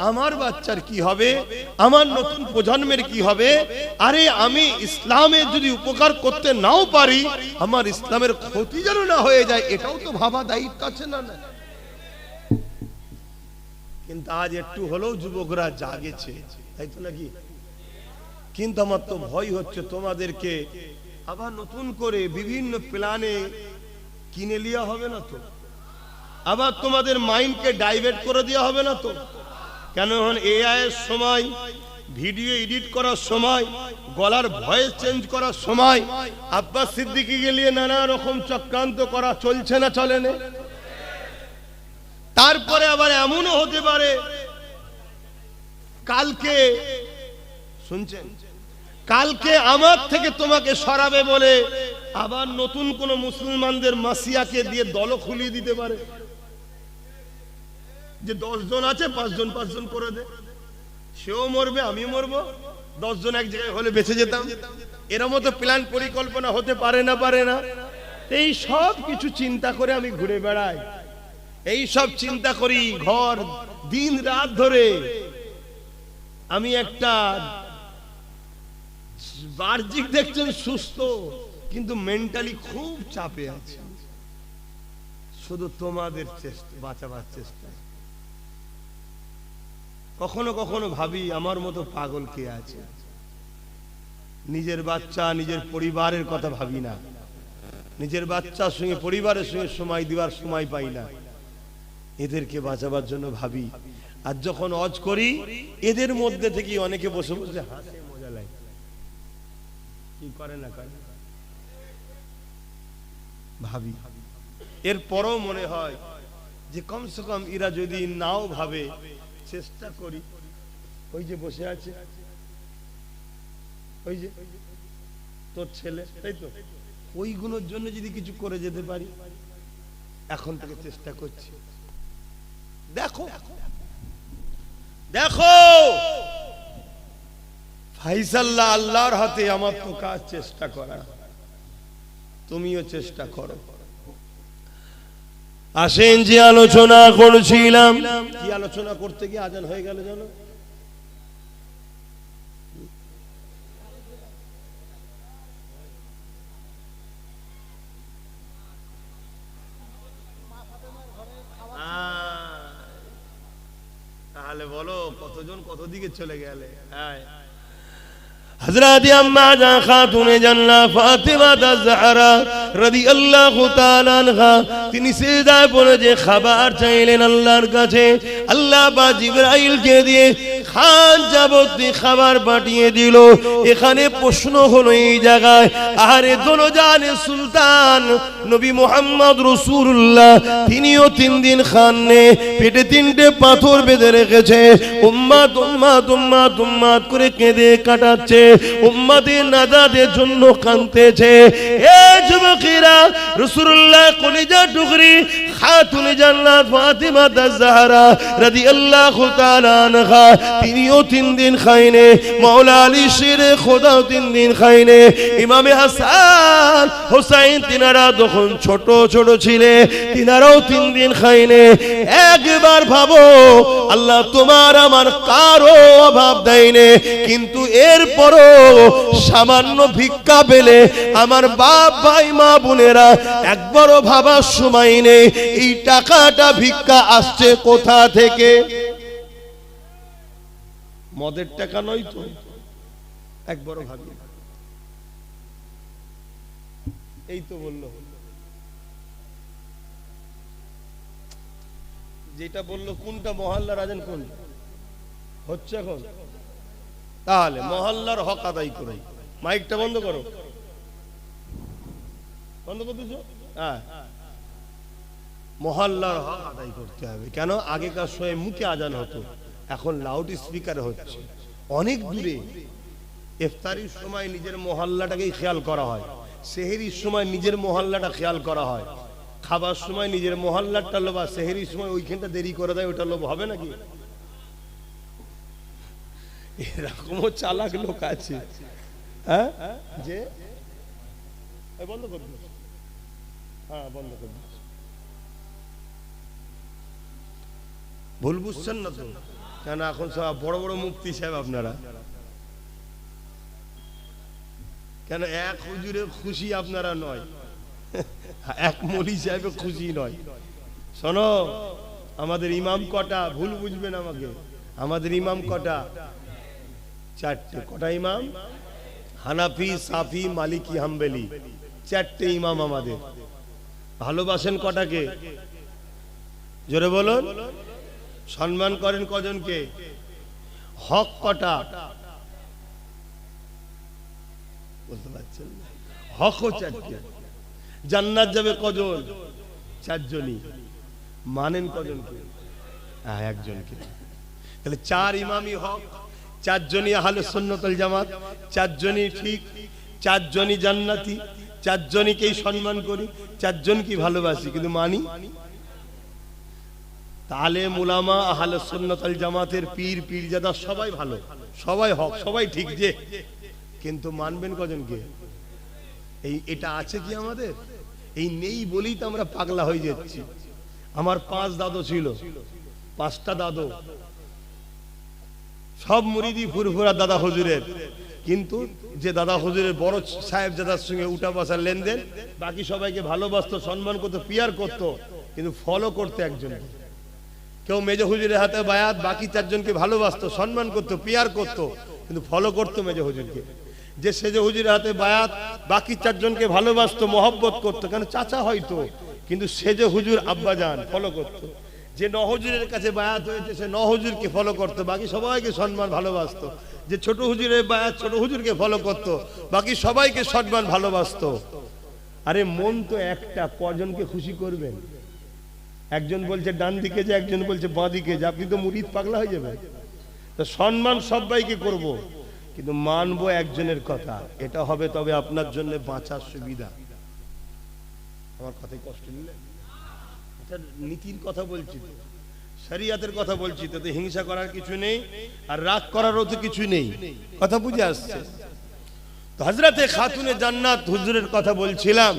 আমার বাচ্চার কি হবে, আমার নতুন প্রজন্মের কি হবে। আরে আমি ইসলামের যদি উপকার করতে নাও পারি, আমার ইসলামের ক্ষতি যেন না হয়ে যায়, এটাও তো ভাবা দায়িত্ব আছে না? না, কিন্তু আজ একটু হলেও যুবকরা জাগেছে, তাই তো নাকি? কিন্তু আমার তো ভয় হচ্ছে তোমাদেরকে আবার নতুন করে বিভিন্ন প্ল্যানে কিনে লিয়া হবে না তো? আবার তোমাদের মাইন্ডকে ডাইভার্ট করে দেওয়া হবে না তো? কেন এখন এআই এর সময়, ভিডিও এডিট করার সময়, গলার ভয়েস চেঞ্জ করার সময় আব্বাস সিদ্দিকীকে নিয়ে নানা রকম চক্রান্ত করা চলছে না, চলে না? তারপরে আবার এমনও হতে পারে কালকে, শুনছেন, কালকে আমার থেকে তোমাকে সরাবে বলে আবার নতুন কোন মুসলমানদের মাসিয়াকে দিয়ে দল খুলিয়ে দিতে পারে, যে 10 জন আছে 5 জন 5 জন করে দে, সেও মরবে আমিও মরবো, 10 জন এক জায়গায় হলে বেঁচে যেতাম। এর মতো প্ল্যান পরিকল্পনা হতে পারে না? পারে না? এই সব কিছু চিন্তা করে আমি ঘুরে বেড়াই, এই সব চিন্তা করি ঘর দিন রাত ধরে। আমি একটা বাহ্যিক দেখছেন সুস্থ, কিন্তু মেন্টালি খুব চাপে আছে, শুধু তোমাদের চেষ্টা, বাঁচাবার চেষ্টা। কখনো কখনো ভাবি আমার মতো পাগল কে আছে? নিজের বাচ্চা, নিজের পরিবারের কথা ভাবি না, নিজের বাচ্চার সঙ্গে পরিবারের সঙ্গে সময় দেওয়ার সময় পাই না, এদেরকে বাঁচাবার জন্য ভাবি। আর যখন হজ করি, এদের মধ্যে থেকে অনেকে বসে বসে হাসে, মজা লাগে, কি করে না করে ভাবি। এরপরও মনে হয় যে কমসে কম এরা যদি নাও ভাবে, চেষ্টা করি। ওই যে বসে আছে, ওই যে তোর ছেলে, তাই তো, ওইগুলোর জন্য যদি কিছু করে যেতে পারি, এখন থেকে চেষ্টা করছি। দেখো দেখো ফাইসাল্লাহ আল্লাহর হাতে, আমার তো কাজ চেষ্টা করা, তুমিও চেষ্টা করো। আসেন যে আলোচনা করছিলাম, কি আলোচনা করতে গিয়ে আজান হয়ে গেল জানো? তাহলে বলো কতজন কত দিকে চলে গেলে। হযরত আম্মা জান খাতুনে জান্নাত ফাতিমা আয-জাহরা রাদিয়াল্লাহু তাআলা আনহা, তিনি সিজদায় পড়ে যে খাবার চাইলেন আল্লাহর কাছে, আল্লাহ বা জিবরাইলকে দিয়ে খান যাবতীয় খাবার পাঠিয়ে দিল। এখানে প্রশ্ন হলো এই জায়গায়, আরে দোনোজানে সুলতান নবী মুহাম্মদ রাসূলুল্লাহ তিনিও 3 দিন খাননে পেটে 3টে পাথর বেঁধে রেখেছে। উম্মত উম্মত উম্মত উম্মত করে কেঁদে কাটাচ্ছে, উম্মতের নাজাতের জন্য কাঁদতেছে। এ যুবকেরা, রাসূলুল্লাহ কলিজা টুকরি খাতুন জান্নাত ফাতিমা আয-জাহরা রাদিয়াল্লাহু তাআলা আনহা তিনিও 3 দিন খায়নি। মাওলা আলী শেরে খোদাও 3 দিন খায়নি। ইমামে হাসান হুসাইন তিনারা যখন ছোট ছোট ছিলেন তিনারাও 3 দিন খায়নি। একবার ভাবো, আল্লাহ তোমার আমার কারো অভাব দেয়নি, কিন্তু এরপরও সামান্য ভিক্ষা পেলে আমার বাপ ভাই মা বোনেরা একবারও ভাবার সময় নেই এই টাকাটা ভিক্ষা আসছে কোথা থেকে। মদের টাকা নয় তো, একবারও ভাবি। এই তো বললো, যেটা বললো কোনটা মহল্লার আজান কোন হচ্ছে এখন, তাহলে মহল্লার হক আদায় করে। মাইকটা বন্ধ করো, বন্ধ করতেছো। হ্যাঁ, মহল্লার হক আদায় করতে হবে। কেন? আগেকার সময় মুখে আজান হতো, এখন লাউড স্পিকার হচ্ছে অনেক দূরে। ইফতারির সময় নিজের মহল্লাটাকেই খেয়াল করা হয়, সেহরির সময় নিজের মহল্লাটা খেয়াল করা হয়, খাবার সময় নিজের মহল্লাটা লোভ, আর সেহরির সময় ওইখানটা দেরি করে দেয়, ওটা লোভ হবে নাকি? এরকমও চালাক লোক আছে। হ্যাঁ, যে বন্ধ করে দিন, হ্যাঁ বন্ধ করে দিন। ভুল বুঝছেন না তো? কেন এখন সব বড় বড় মুফতি সাহেব আপনারা, কেন এক হুজুরে খুশি আপনারা নয়, এক মৌলী সাহেবে খুশি নয়। শোনো, আমাদের ইমাম কটা? ভুল বুঝবেন আমাকে, আমাদের ইমাম কটা? 4টে। কটা ইমাম? হানাফি, সাফি, মালিকি, হাম্বলি, 4টে ইমাম আমাদের। ভালোবাসেন কটাকে? জোরে বলুন। সম্মান করেন কজনকে? হক কটা? বুঝতে পারছেন? হকও 4টে। জান্নাত যাবে কজন? 4 জনই। মানেন কজনকে? হ্যাঁ, একজনকে। তাহলে 4 ইমামই হক, 4 জনই আহলে সুন্নাত ওয়াল জামাত, 4 জনই ঠিক, 4 জনই জান্নাতি, 4 জনকেই সম্মান করি, 4 জনকে ভালোবাসি, কিন্তু মানি? আলেম উলামা আহলে সুন্নাত ওয়াল জামাতের পীর পীরজাদা সবাই ভালো, সবাই হক, সবাই ঠিক, যে কিন্তু মানবেন কজনকে? এটা আছে কি আমাদের? এই নেই বলেই তো আমরা পাগলা হয়ে যাচ্ছি। আমার 5 দাদু ছিল, 5টা দাদু, সব মুরিদি ফুরফুরা দাদা হুজুরের, কিন্তু যে দাদা হুজুরের বড় সাহেব জাদার সঙ্গে উঠা বসার লেনদেন, বাকি সবাইকে ভালোবাসতো, সম্মান করতো, পিয়ার করতো, কিন্তু ফলো করতে একজনকে। কেউ মেজো হুজুরের হাতে বায়াত, বাকি 4 জনকে ভালোবাসতো, সম্মান করতো, পিয়ার করতো, কিন্তু ফলো করতো মেজো হুজুরকে। যে সেজো হুজুরের হাতে বায়াত, বাকি 4 জনকে ভালোবাসতো, মহব্বত করতো, কেন চাচা হয়তো, কিন্তু সেজো হুজুর আব্বাজান ফলো করতো। যে নহুজুরের কাছে বায়াত হয়েছে সে নহুজুরকে ফলো করতো, বাকি সবাইকে সম্মান ভালোবাসতো। যে ছোট হুজুরের বায়াত, ছোট হুজুরকে ফলো করতো, বাকি সবাইকে সম্মান ভালোবাসতো। আরে মন তো একটা, কজনকে খুশি করবেন? একজন বলছে ডান দিকে যে, একজন বলছে বাঁ দিকে যে, আপনি তো মুরিদ পাগলা হয়ে যাবেন। তো সম্মান সবাইকে করব, কিন্তু মানবো একজনের কথা, এটা হবে তবে আপনার জন্য বাঁচার সুবিধা। আমার কথায় কষ্ট নিলেন? এটা নীতির কথা বলছি তো, শরিয়াতের কথা বলছি তো, হিংসা করার কিছু নেই, আর রাগ করারও তো কিছু নেই। কথা বুঝে আসছে তো? হযরতে খাতুনে জান্নাত হুজুরের কথা বলছিলাম,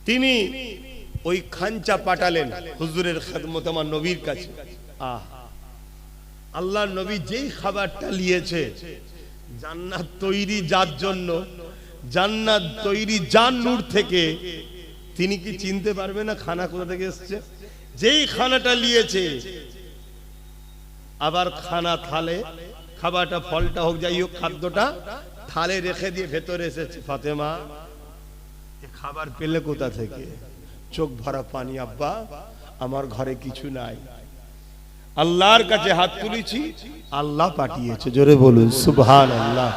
তিনি ওই খাঞ্চা পাঠালেন হুজুরের খেদমত আমার নবীর কাছে। আল্লাহর নবী যেই খাবারটা নিয়েছে, জান্নাত তৈরি যার জন্য, জান্নাত তৈরি যার নূর থেকে, তিনি কি চিনতে পারবে না খানা কোথা থেকে এসেছে? যেই খানাটা নিয়েছে, আবার খানা থালে, খাবারটা ফলটা হোক যাই হোক, খাদ্যটা থালে রেখে দিয়ে ভেতরে এসেছে, ফাতেমা এ খাবার পেলে কোথা থেকে? চোখ ভরা পানি, আব্বা আমার ঘরে কিছু নাই। আল্লাহর কাছে হাত তুলেছি, আল্লাহ পাঠিয়েছে। জোরে বলুন সুবহানাল্লাহ।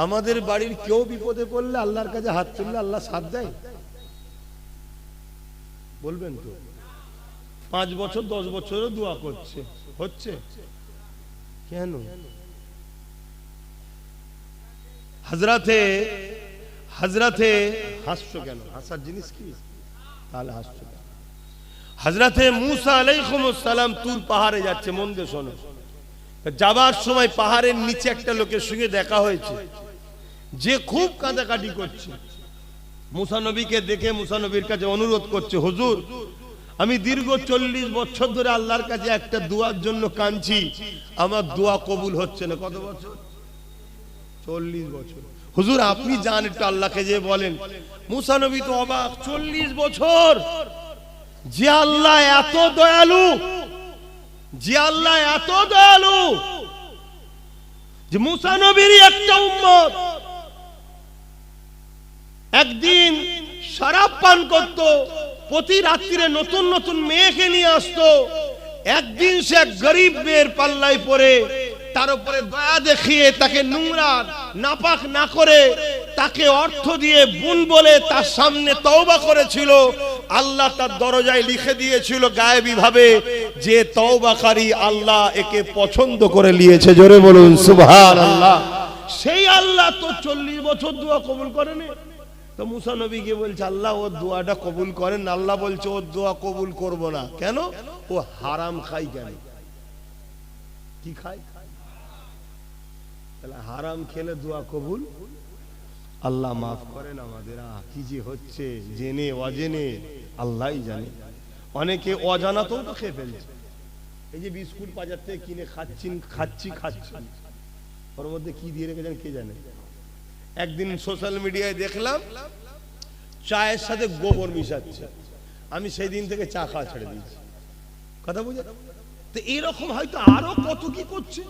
আমাদের বাড়ির কেউ বিপদে পড়লে আল্লাহর কাছে হাত তুললে আল্লাহ সাথ দেয়? বলবেন তো? 5 বছর 10 বছরও দোয়া করছে, হচ্ছে কেন? হযরতে হাসছো কেন? হাসার জিনিস কি? তাহলে হাসছো কেন? হযরতে মুসা আলাইহিস সালাম তুর পাহাড়ে যাচ্ছে, মন দিয়ে শোনো। যাবার সময় পাহাড়ের নিচে একটা লোকের সঙ্গে দেখা হয়েছে, যে খুব কাঁদাকাটি করছে। মুসা নবীকে দেখে মুসা নবীর কাছে অনুরোধ করছে, হুজুর আমি দীর্ঘ 40 বছর ধরে আল্লাহর কাছে একটা দোয়ার জন্য কাঁদছি, আমার দোয়া কবুল হচ্ছে না। কত বছর? 40 বছর। হুজুর আপনি যান একটু আল্লাহকে যে বলেন। মুসা নবী তো অবাক, 40 বছর! যে আল্লাহ এত দয়ালু, যে আল্লাহ এত দয়ালু, যে মুসা নবীরই একটা উম্মত একদিন শরাব পান করত, প্রতি রাত্রিরে নতুন নতুন মেয়েকে নিয়ে আসতো। একদিন সে এক গরিব মেয়ের পাল্লায় পড়ে তার উপরে দয়া দেখিয়ে তাকে নোংরা নাপাক না করে তাকে অর্থ দিয়ে বোন বলে তার সামনে তওবা করেছিল। আল্লাহ তার দরজায় লিখে দিয়েছিল গায়েবী ভাবে যে তওবাকারী আল্লাহ একে পছন্দ করে নিয়েছে। জোরে বলুন সুবহানাল্লাহ। সেই আল্লাহ তো 40 বছর দোয়া কবুল করেনি। তো মুসা নবী গিয়ে বলছে আল্লাহ ওর দোয়াটা কবুল করেন। আল্লাহ বলছে ওর দোয়া কবুল করব না। কেন? ও হারাম খাই। কেন? কি খায়? তাহলে হারাম খেলে দোয়া কবুল? আল্লাহ মাফ করেন আমাদের। কি যে হচ্ছে জেনে অজেনে আল্লাহই জানে। অনেকে অজানাতেও তো খেয়ে ফেলছে। এই যে বিস্কুট বাজার থেকে কিনে খাচ্ছি, ওর মধ্যে কি দিয়ে রেখেছেন কে জানে। একদিন সোশ্যাল মিডিয়ায় দেখলাম চায়ের সাথে গোবর মিশাচ্ছে। আমি সেই দিন থেকে চা খাওয়া ছেড়ে দিয়েছি। কথা বুঝে? তো এরকম হয়তো আরো কত কি করছে।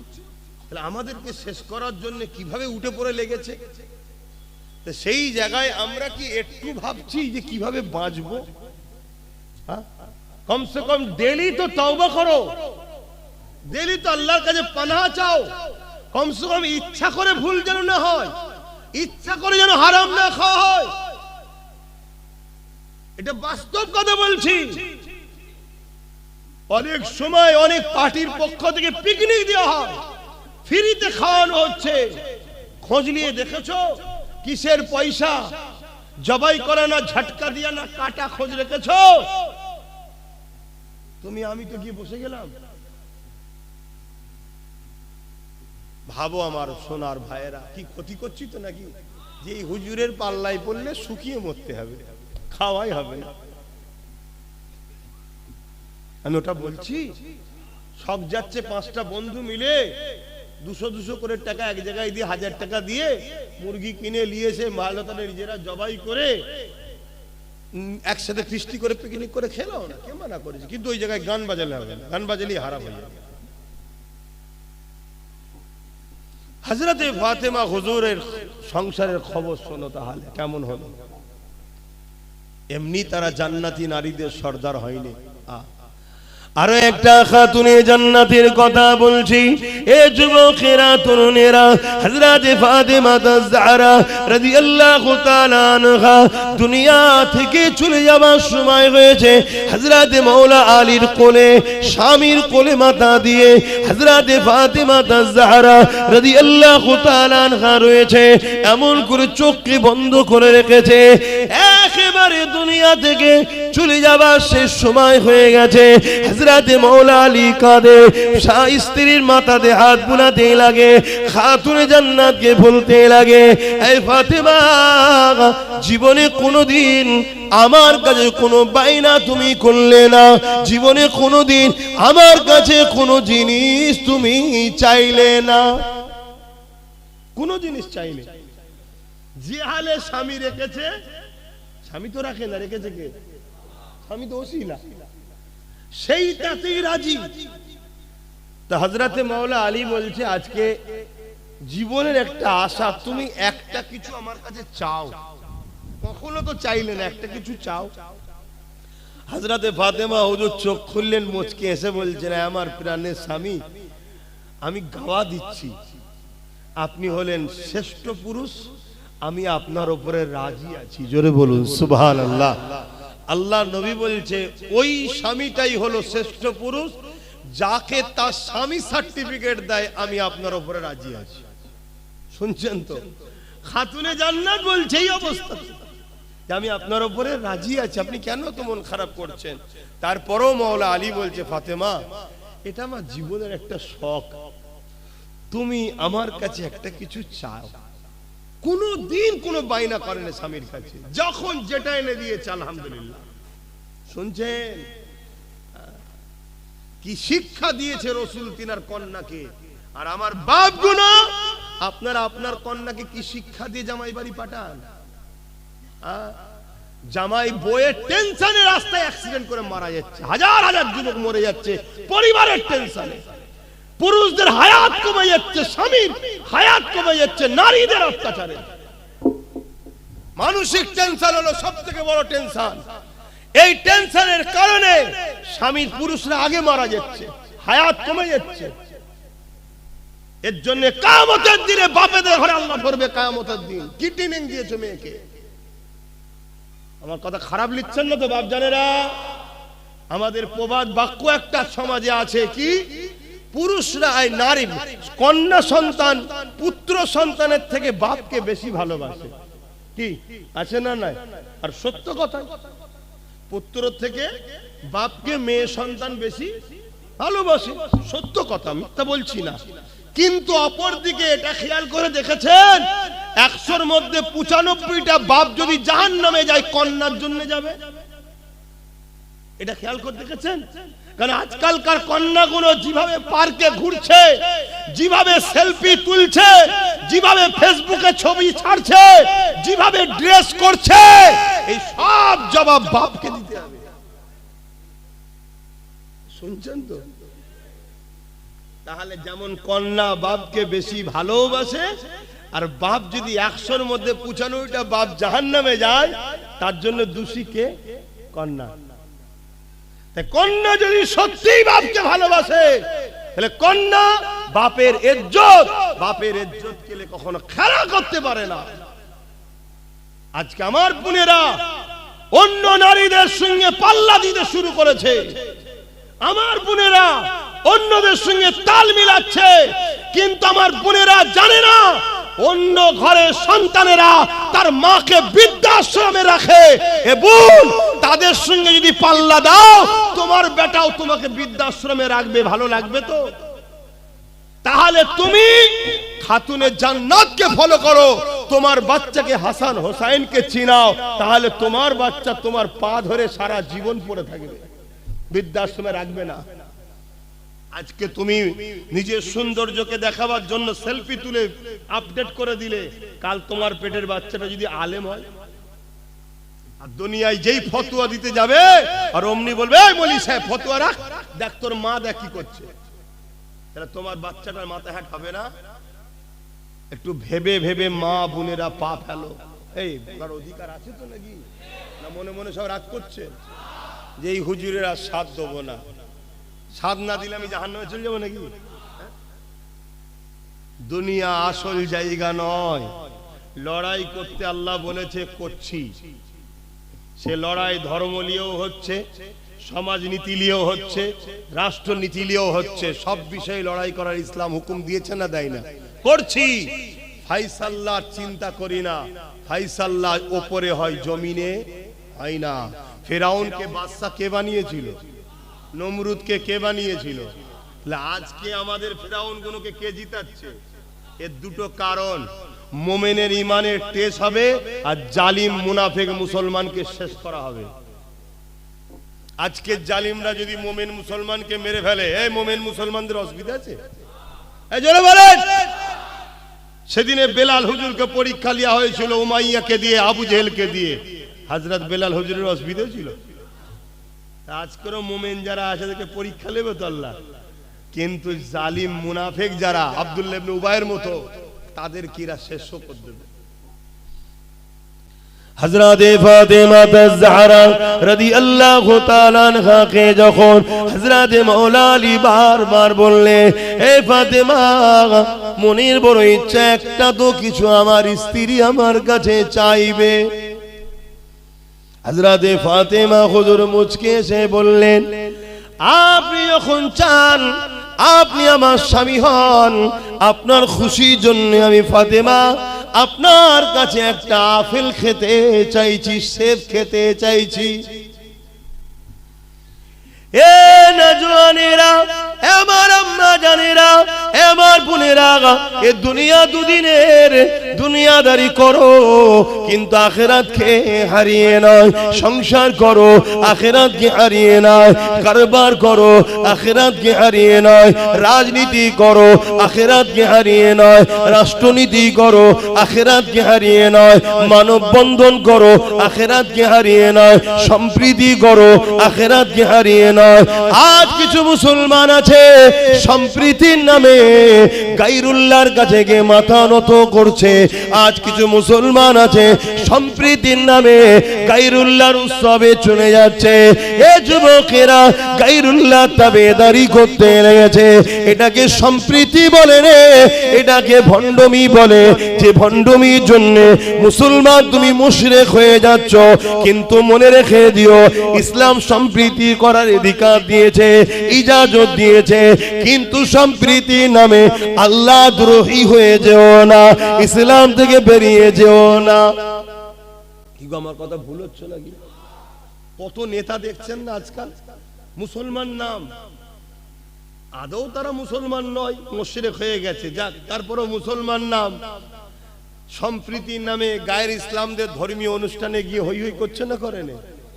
তাহলে আমাদেরকে শেষ করার জন্য কিভাবে উঠে পড়ে লেগেছে। তো সেই জায়গায় আমরা কি একটু ভাবছি যে কিভাবে বাঁচবো? কমসে কম ডেলি তো তওবা করো, ডেলি তো আল্লাহর কাছে পানাহ চাও। কমসে কম ইচ্ছা করে ভুল যেন না হয়, ইচ্ছা করে যেন হারাম না খাওয়া হয়। এটা বাস্তব কথা বলছি। অনেক সময় অনেক পার্টির পক্ষ থেকে পিকনিক দেওয়া হয়, ফ্রিতে খাওয়ানো হচ্ছে। খোঁজ নিয়ে দেখেছো কিসের পয়সা? জবাই করে না, ঝটকা দিয়া না, কাটা খোঁজ রেখেছো? তুমি আমি তো গিয়ে বসে গেলাম। ভাবো আমার সোনার ভাইয়েরা, কি ক্ষতি করছি তো নাকি? যে হুজুরের পাল্লায় পড়লে শুকিয়ে মরতে হবে, খাওয়াই হবে না। আমি ওটা বলছি। শখ যাচ্ছে 5টা বন্ধু মিলে 200 করে টাকা এক জায়গায় দিয়ে 1000 টাকা দিয়ে মুরগি কিনে নিয়ে এসে মালতানে নিজেরা জবাই করে একসাথে ফিস্টি করে পিকনিক করে খেলো না, কে মানা করেছে? কিন্তু ওই জায়গায় গান বাজালে হবে না, গান বাজালেই হারাম হয়ে যাবে। হযরতে ফাতেমা হুজুরের সংসারের খবর শোনো তাহলে কেমন হলো। এমনি তারা জান্নাতি নারীদের সর্দার হয়নি। আরো একটা খাতুনে জান্নাতের কথা বলছি। এ যুবকেরা, তরুণেরা, হযরতে ফাতেমা আয-জাহরা রাদিয়াল্লাহু তাআলা আনহা দুনিয়া থেকে চলে যাবার সময় হয়েছে। হযরতে মাওলা আলীর কোলে, স্বামীর কোলে মাথা দিয়ে হযরতে ফাতেমা আয-জাহরা রাদিয়াল্লাহু তাআলা আনহা রয়েছে। এমন করে চোখকে বন্ধ করে রেখেছে, একেবারে দুনিয়া থেকে চলে যাবার শেষ সময় হয়ে গেছে। হযরতে মাওলা আলী কাঁদে, স্ত্রীর মাথাতে হাত বুলাতে লাগে, খাতুনে জান্নাতকে বলতে লাগে, এই ফাতেমা, জীবনে কোনোদিন আমার কাছে কোনো বাইনা তুমি করলে না, জীবনে কোনোদিন আমার কাছে কোনো জিনিস তুমি চাইলে না, কোনো জিনিস চাইলে। যে হালে স্বামী রেখেছে, স্বামী তো রাখে না, রেখেছে কে? স্বামী তো ওসিলা, সেইটাতেই রাজি। তো হযরতে মাওলা আলী বলছে, আজকে জীবনের একটা আশা, তুমি একটা কিছু আমার কাছে চাও। কখনো তো চাইলে না, একটা কিছু চাও। হযরতে ফাতেমা হুজুর চোখ খুললেন, মুচকি এসে বলছেন, আমার প্রাণের স্বামী, আমি গাওয়া দিচ্ছি আপনি হলেন শ্রেষ্ঠ পুরুষ, আমি আপনার উপরে রাজি আছি। জোরে বলুন সুবহানাল্লাহ। আল্লাহ নবী বলছে ওই স্বামীটাই হলো শ্রেষ্ঠ পুরুষ যাকে তার স্বামী সার্টিফিকেট দেয় আমি আপনার উপরে রাজি আছি। শুনছেন তো? খাতুনে জান্নাত বলছে এই অবস্থা যে আমি আপনার উপরে রাজি আছি, আপনি কেন তো মন খারাপ করছেন? তারপরেও মাওলা আলী বলছে, ফাতেমা এটা আমার জীবনের একটা শখ, তুমি আমার কাছে একটা কিছু চাও। কোনো দিন কোনো বাইনা করেন স্বামীর কাছে, যখন যেটা এনে দিয়েছে আলহামদুলিল্লাহ। শুনছেন কি শিক্ষা দিয়েছে রসুল তিনার কন্যাকে? আর আমার বাপ গুনা আপনারা আপনার কন্যাকে কি শিক্ষা দিয়ে জামাই বাড়ি পাঠান? জামাই বইয়ের টেনশনে রাস্তায় অ্যাক্সিডেন্ট করে মারা যাচ্ছে, হাজার হাজার যুবক মরে যাচ্ছে পরিবারের টেনশনে। পুরুষদের হায়াত কমে যাচ্ছে, স্বামীর হায়াত কমে যাচ্ছে নারীদের অত্যাচারে। মানসিক টেনশন হলো সবথেকে বড় টেনশন। এই টেনশনের কারণে স্বামীর পুরুষরা আগে মারা যাচ্ছে, হায়াত কমে যাচ্ছে। এর জন্য কিয়ামতের দিনে বাপেদের ঘরে আল্লাহ ধরবে। কিয়ামতের দিন কি ট্রেনিং দিয়েছে মেয়েকে? আমার কথা খারাপ লিখছেন না তো বাপ জানেরা? আমাদের প্রবাদ বাক্য একটা সমাজে আছে কি, পুরুষরা এই নারী কন্যা সন্তান পুত্র সন্তানের থেকে বাপকে বেশি ভালোবাসে। কি আছে না? নাই। আর সত্য কথা, পুত্র থেকে বাপকে মেয়ে সন্তান বেশি ভালোবাসে। সত্য কথা, মিথ্যা বলছি না। কিন্তু অপরদিকে এটা খেয়াল করে দেখেছেন, 100-র মধ্যে 95টা বাপ যদি জাহান্নামে যায় কন্যার জন্য যাবে। এটা খেয়াল করে দেখেছেন? কারণ আজকালকার কন্যাগুলো যেভাবে পার্কে ঘুরছে, যেভাবে সেলফি তুলছে, যেভাবে ফেসবুকে ছবি ছাড়ছে, যেভাবে ড্রেস করছে, এই সব জবাব বাপকে দিতে হবে। শুনছেন তো? তাহলে যেমন কন্যা বাপকে বেশি ভালোবাসে, আর বাপ যদি 100-র মধ্যে 95টা বাপ জাহান্নামে যায়, তার জন্য দোষী কে? কন্যা। কন্যা যদি সত্যিই বাপকে ভালোবাসে, তাহলে কন্যা বাপের ইজ্জত কেলে কখনো খেলা করতে পারে না। আজকে আমার বোনেরা অন্য নারীদের সঙ্গে পাল্লা দিতে শুরু করেছে, আমার বোনেরা অন্যদের সঙ্গে তাল মিলাচ্ছে। কিন্তু আমার বোনেরা জানে না, অন্য ঘরের সন্তানেরা তার মাকে বৃদ্ধাশ্রমে রাখে। এ বোন, তাদের সঙ্গে যদি পাল্লা দাও, তোমার বেটাও তোমাকে বৃদ্ধাশ্রমে রাখবে। ভালো লাগবে তো? তাহলে তুমি খাতুনে জান্নাতকে ফলো করো, তোমার বাচ্চাকে হাসান হোসাইনকে চিনাও, তাহলে তোমার বাচ্চা তোমার পা ধরে সারা জীবন পড়ে থাকবে, বৃদ্ধাশ্রমে রাখবে না। আজকে তুমি নিজের সৌন্দর্যকে দেখাবার জন্য সেলফি তুলে আপডেট করে দিলে, কাল তোমার পেটের বাচ্চাটা যদি আলেম হয়, আর দুনিয়ায় যেই ফতোয়া দিতে যাবে আর অমনি বলবে, এই মৌলভী সাহেব ফতোয়া রাখ, দেখ তোর মা দেখ কি করছে, তাহলে তোমার বাচ্চাটার মাথা হ্যাট হবে না? একটু ভেবে ভেবে মা বোনেরা পা ফেলো। এই বলার অধিকার আছে তো নাকি? না মনে মনে সব রাগ করছে যে এই হুজুরের আর সাথ দেবো না, সাথ না দিলে আমি জাহান্নামে চলে যাবো নাকি? দুনিয়া আসল জায়গা নয়। লড়াই করতে আল্লাহ বলেছে, করছি। সে লড়াই ধর্ম নিয়েও হচ্ছে, সমাজনীতি নিয়েও হচ্ছে, রাষ্ট্রনীতি নিয়েও হচ্ছে। সব বিষয়ে লড়াই করার ইসলাম হুকুম দিয়েছে না দেয় না? করছি। ফাইসাল্লাহর চিন্তা করি না, ফাইসাল্লাহ ওপরে হয়, জমিনে হয় না। ফেরাউনকে বাদশা কে বানিয়েছিল? নমরুদকে কে বানিয়েছিল? আজকে আমাদের ফেরাউন গুলোকে কে জিতাচ্ছে? এর দুটো কারণ, মোমেনের ইমানের টেস্ট হবে, আর জালিম মুনাফিক মুসলমানকে শেষ করা হবে। আজকে জালিমরা যদি মোমেন মুসলমানকে মেরে ফেলে, এই মোমেন মুসলমানদের অসুবিধা আছে? এই জোরে বলেন। সেদিনে বেলাল হুজুরকে পরীক্ষা লিয়া হয়েছিল, উমাইয়াকে দিয়ে, আবু জেহেলকে দিয়ে। হযরত বেলাল হুজুরের অসুবিধা ছিল? আজকেরও মোমেন যারা আছে তাদেরকে পরীক্ষা নেবে তো আল্লাহ, কিন্তু জালিম মুনাফিক যারা আব্দুল্লাহ ইবনে উবাইয়ের মতো, তাদের কিরা শেষ করে দেবে। হযরতে ফাতেমা আয-জাহরা রাদিয়াল্লাহু তাআলা আনহাকে যখন হযরতে মাওলা আলী বারবার বললে, হে ফাতেমা, মনের বড় ইচ্ছা, একটা তো কিছু আমার স্ত্রী আমার কাছে চাইবে। হযরতে ফাতেমা হুজুর মুচকে এসে বললেন, আপনি যখন চান আপনি আমার স্বামী হন, আপনার খুশির জন্য আমি ফাতেমা আপনার কাছে একটা আপেল খেতে চাইছি, সেব খেতে চাইছি। এ নজওয়ানেরা, আমার আম্মা জানেরা, আমার বোনেরা, এ দুনিয়া দুদিনের, দুনিয়াদারি করো কিন্তু আখিরাতকে হারিয়ে নয়। সংসার করো, আখিরাতকে হারিয়ে নয়। কারবার করো, আখিরাতকে হারিয়ে নয়। রাজনীতি করো, আখিরাতকে হারিয়ে নয়। রাষ্ট্রনীতি করো, আখিরাতকে হারিয়ে নয়। মানব বন্ধন করো, আখিরাতকে হারিয়ে নয়। সম্প্রীতি করো, আখিরাতকে হারিয়ে নয়। আজ কিছু মুসলমান আছে সম্প্রীতির নামে গায়রুল্লাহর কাছে গিয়ে মাথা নত করছে। আজ কিছু মুসলমান আছে সম্প্রীতির নামে গায়রুল্লাহর উৎসবে চলে যাচ্ছে। এ যুবকেরা গায়রুল্লাহ তাবেদারি করতে লেগেছে। এটাকে সম্প্রীতি বলে রে, এটাকে ভণ্ডমি বলে। যে ভণ্ডমির জন্য মুসলমান তুমি মুশরিক হয়ে যাচ্ছ। কিন্তু মনে রেখে দিও, ইসলাম সম্প্রীতি করার অধিকার দিয়েছে, ইজাজত দিয়েছে, কিন্তু সম্প্রীতির নামে আল্লাহ দ্রোহী হয়ে যেও না, ইসলাম থেকে বেরিয়ে যেও না। কি গো, আমার কথা ভুল হচ্ছে নাকি? কত নেতা দেখছেন না আজকাল মুসলমান নাম, আদৌ তারা মুসলমান নয়, মুশরিক হয়ে গেছে, যাক তারপরও মুসলমান নাম। সম্প্রীতির নামে গায়ের ইসলামদের ধর্মীয় অনুষ্ঠানে গিয়ে হই হই করছে না, করেন?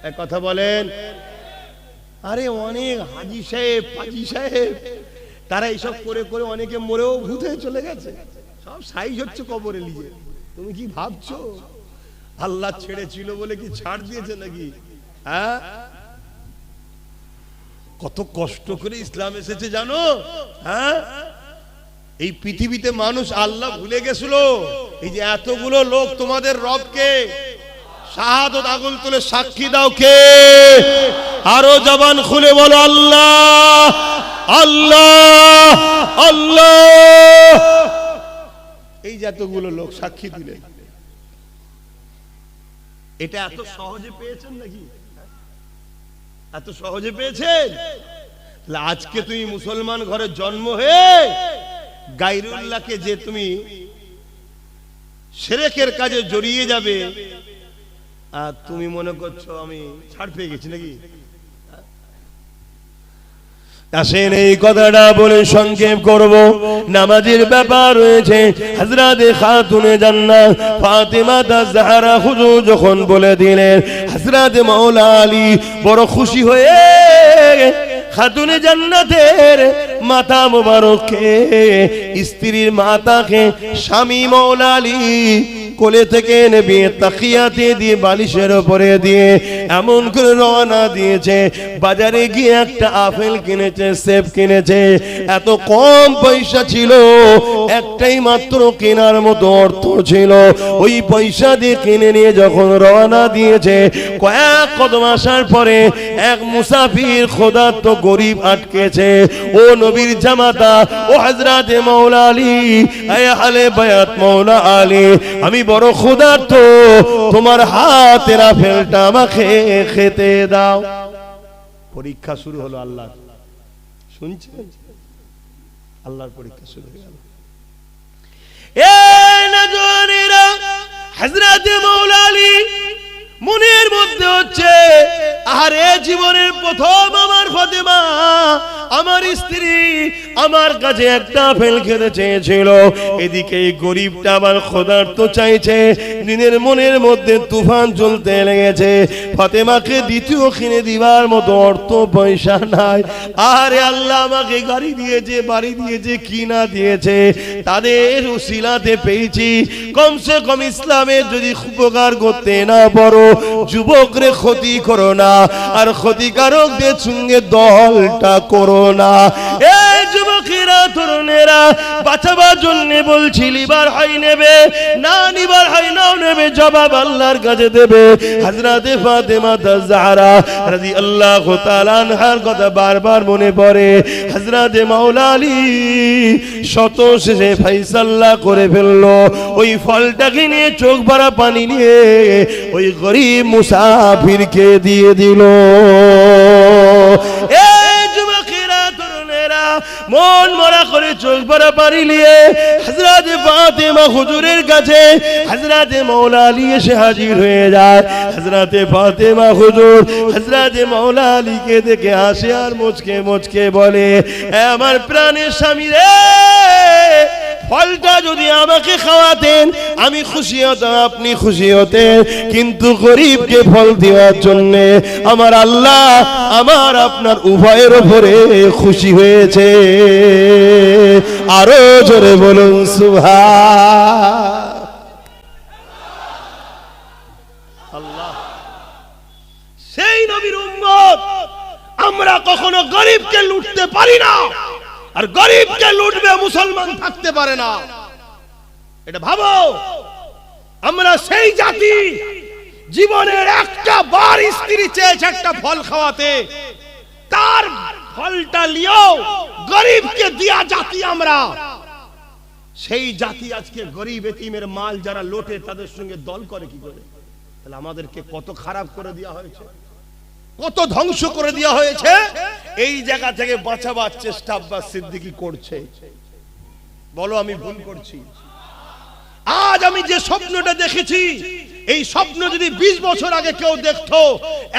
এক কথা বলেন। আরে অনেক হাজি সাহেব, পাজি সাহেব, তারা এইসব করে করে অনেকে মরেও ভূত হয়ে চলে গেছে। সব সাইজ হচ্ছে কবরে নিয়ে। তুমি কি ভাবছো আল্লাহ ছেড়েছিল বলে কি ছাড় দিয়েছে নাকি? হ্যাঁ, কত কষ্ট করে ইসলাম এসেছে জানো? হ্যাঁ, এই পৃথিবীতে মানুষ আল্লাহ ভুলে গেছিল। এই যে এতগুলো লোক তোমাদের রবকে শাহাদত আগুন তুলে সাক্ষী দাও কে? আরো জবান খুলে বলো আল্লাহ আল্লাহ আল্লাহ। এই যে এতগুলো লোক সাক্ষী দিলেন, এটা এত সহজে পেয়েছেন নাকি? এত সহজে পেয়েছেন? আজকে তুমি মুসলমান ঘরে জন্ম হয়ে গায়রুল্লাহকে যে তুমি শিরকের কাজে জড়িয়ে যাবে, আর তুমি মনে করছো আমি ছাড় পেয়ে গেছি নাকি? আসেন এই কথাটা বলে সংক্ষেপ করব। নামাজের ব্যাপার রয়েছে। হযরতে খাতুনে জান্নাত ফাতেমা আয-জাহরা হুজুর যখন বলে দিলেন, হযরতে মাওলা আলী বড় খুশি হয়ে খাতুনে জান্নাতের মাথা মোবারককে, স্ত্রীর মাথাকে স্বামী মাওলা আলী কোলে থেকে নেবে তাকিয়াতে দিয়ে বালিশের উপরে দিয়ে এমন করে রওনা দিয়েছে। বাজারে গিয়ে একটা আপেল কিনেছে, সেব কিনেছে। এত কম পয়সা ছিল, একটাই মাত্র কেনার মতো অর্থ ছিল। ওই পয়সা দিয়ে কিনে নিয়ে যখন রওনা দিয়েছে, কয়েক কদম আসার পরে এক মুসাফির ক্ষুধার্ত গরিব আটকেছে। ও নবীর জামাতা, ও হযরতে মাওলা আলী, এ আহলে বায়াত মাওলা আলী, আমি বড় ক্ষুধার্ত, তোমার হাতের আপেলটা আমাকে খেতে দাও। পরীক্ষা শুরু হলো আল্লাহ। শুনছেন? আল্লাহর পরীক্ষা শুরু হয়ে গেল। এই নজওয়ানেরা, হযরতে মাওলা আলী মনের মধ্যে হচ্ছে, আরে জীবনের প্রথম আমার ফাতেমা, আমার স্ত্রী আমার কাছে একটা আপেল খেতে চেয়েছিল। এদিকে এই গরিবটা আবার ক্ষুধার্ত চাইছে। দিনের মনের মধ্যে তুফান চলতে লেগেছে। ফাতেমাকে দ্বিতীয় কিনে দিবার মতো অর্থ পয়সা নাই। আরে আল্লাহ আমাকে গাড়ি দিয়েছে, বাড়ি দিয়েছে, কি না দিয়েছে, তাদের উসিলাতে পেয়েছি। কমসে কম ইসলামের যদি উপকার করতে না পারো, যুবকরে ক্ষতি করো না, আর ক্ষতিকারকদের সঙ্গে দলটা করো না। এই যুবক যুবকেরা তরুণেরা বাঁচাবার জন্য বলছি লিবার হয় নেবে না নিবার হয় নাও নেবে জবাব আল্লাহর কাছে দেবে হযরতে ফাতেমা তাজহারা রাদিয়াল্লাহু তাআলা আনহার কথা বারবার মনে পড়ে হযরতে মাওলা আলী শত শেষে ফয়সালা করে ফেললো ওই ফলটাকে নিয়ে চোখ ভরা পানি নিয়ে ওই গরীব মুসাফিরকে দিয়ে দিল এই যুবকেরা তরুণেরা মন মরা করে চোখ ভরা পানি নিয়ে হযরতে ফাতেমা হুজুরের কাছে হযরতে মাওলা আলী এসে হাজির হয়ে যায় হযরতে ফাতেমা হুজুর হযরতে মাওলা আলীকে দেখে হাসে আর মুচকে মুচকে বলে আমার প্রাণের স্বামী রে ফলটা যদি আমাকে খাওয়াতেন আমি খুশি হতাম আপনি খুশি হতেন কিন্তু গরিবকে ফল দেওয়ার জন্য আমার আল্লাহ আমার আপনার উভয়ের উপরে খুশি হয়েছে আরো জোরে বলুন সুবহানাল্লাহ সেই নবীর উম্মত আমরা কখনো গরিবকে লুটতে পারি না আর গরিবকে লুটবে মুসলমান থাকতে পারে না এটা ভাবো আমরা সেই জাতি জীবনের একটা বার স্ত্রী চেয়েছে একটা ফল খাওয়াতে তার ফলটা লিও গরিবকে দিয়া জাতি আমরা সেই জাতি আজকে গরিব এতিমের মাল যারা লোটে তাদের সঙ্গে দল করে কি করে তাহলে আমাদেরকে কত খারাপ করে দেওয়া হয়েছে কত ধ্বংস করে দেওয়া হয়েছে এই জায়গা থেকে বাঁচাবার চেষ্টা আব্বাস সিদ্দিকী করছে বলো আমি ভুল করছি আজ আমি যে স্বপ্নটা দেখেছি এই স্বপ্ন যদি 20 বছর আগে কেউ দেখতো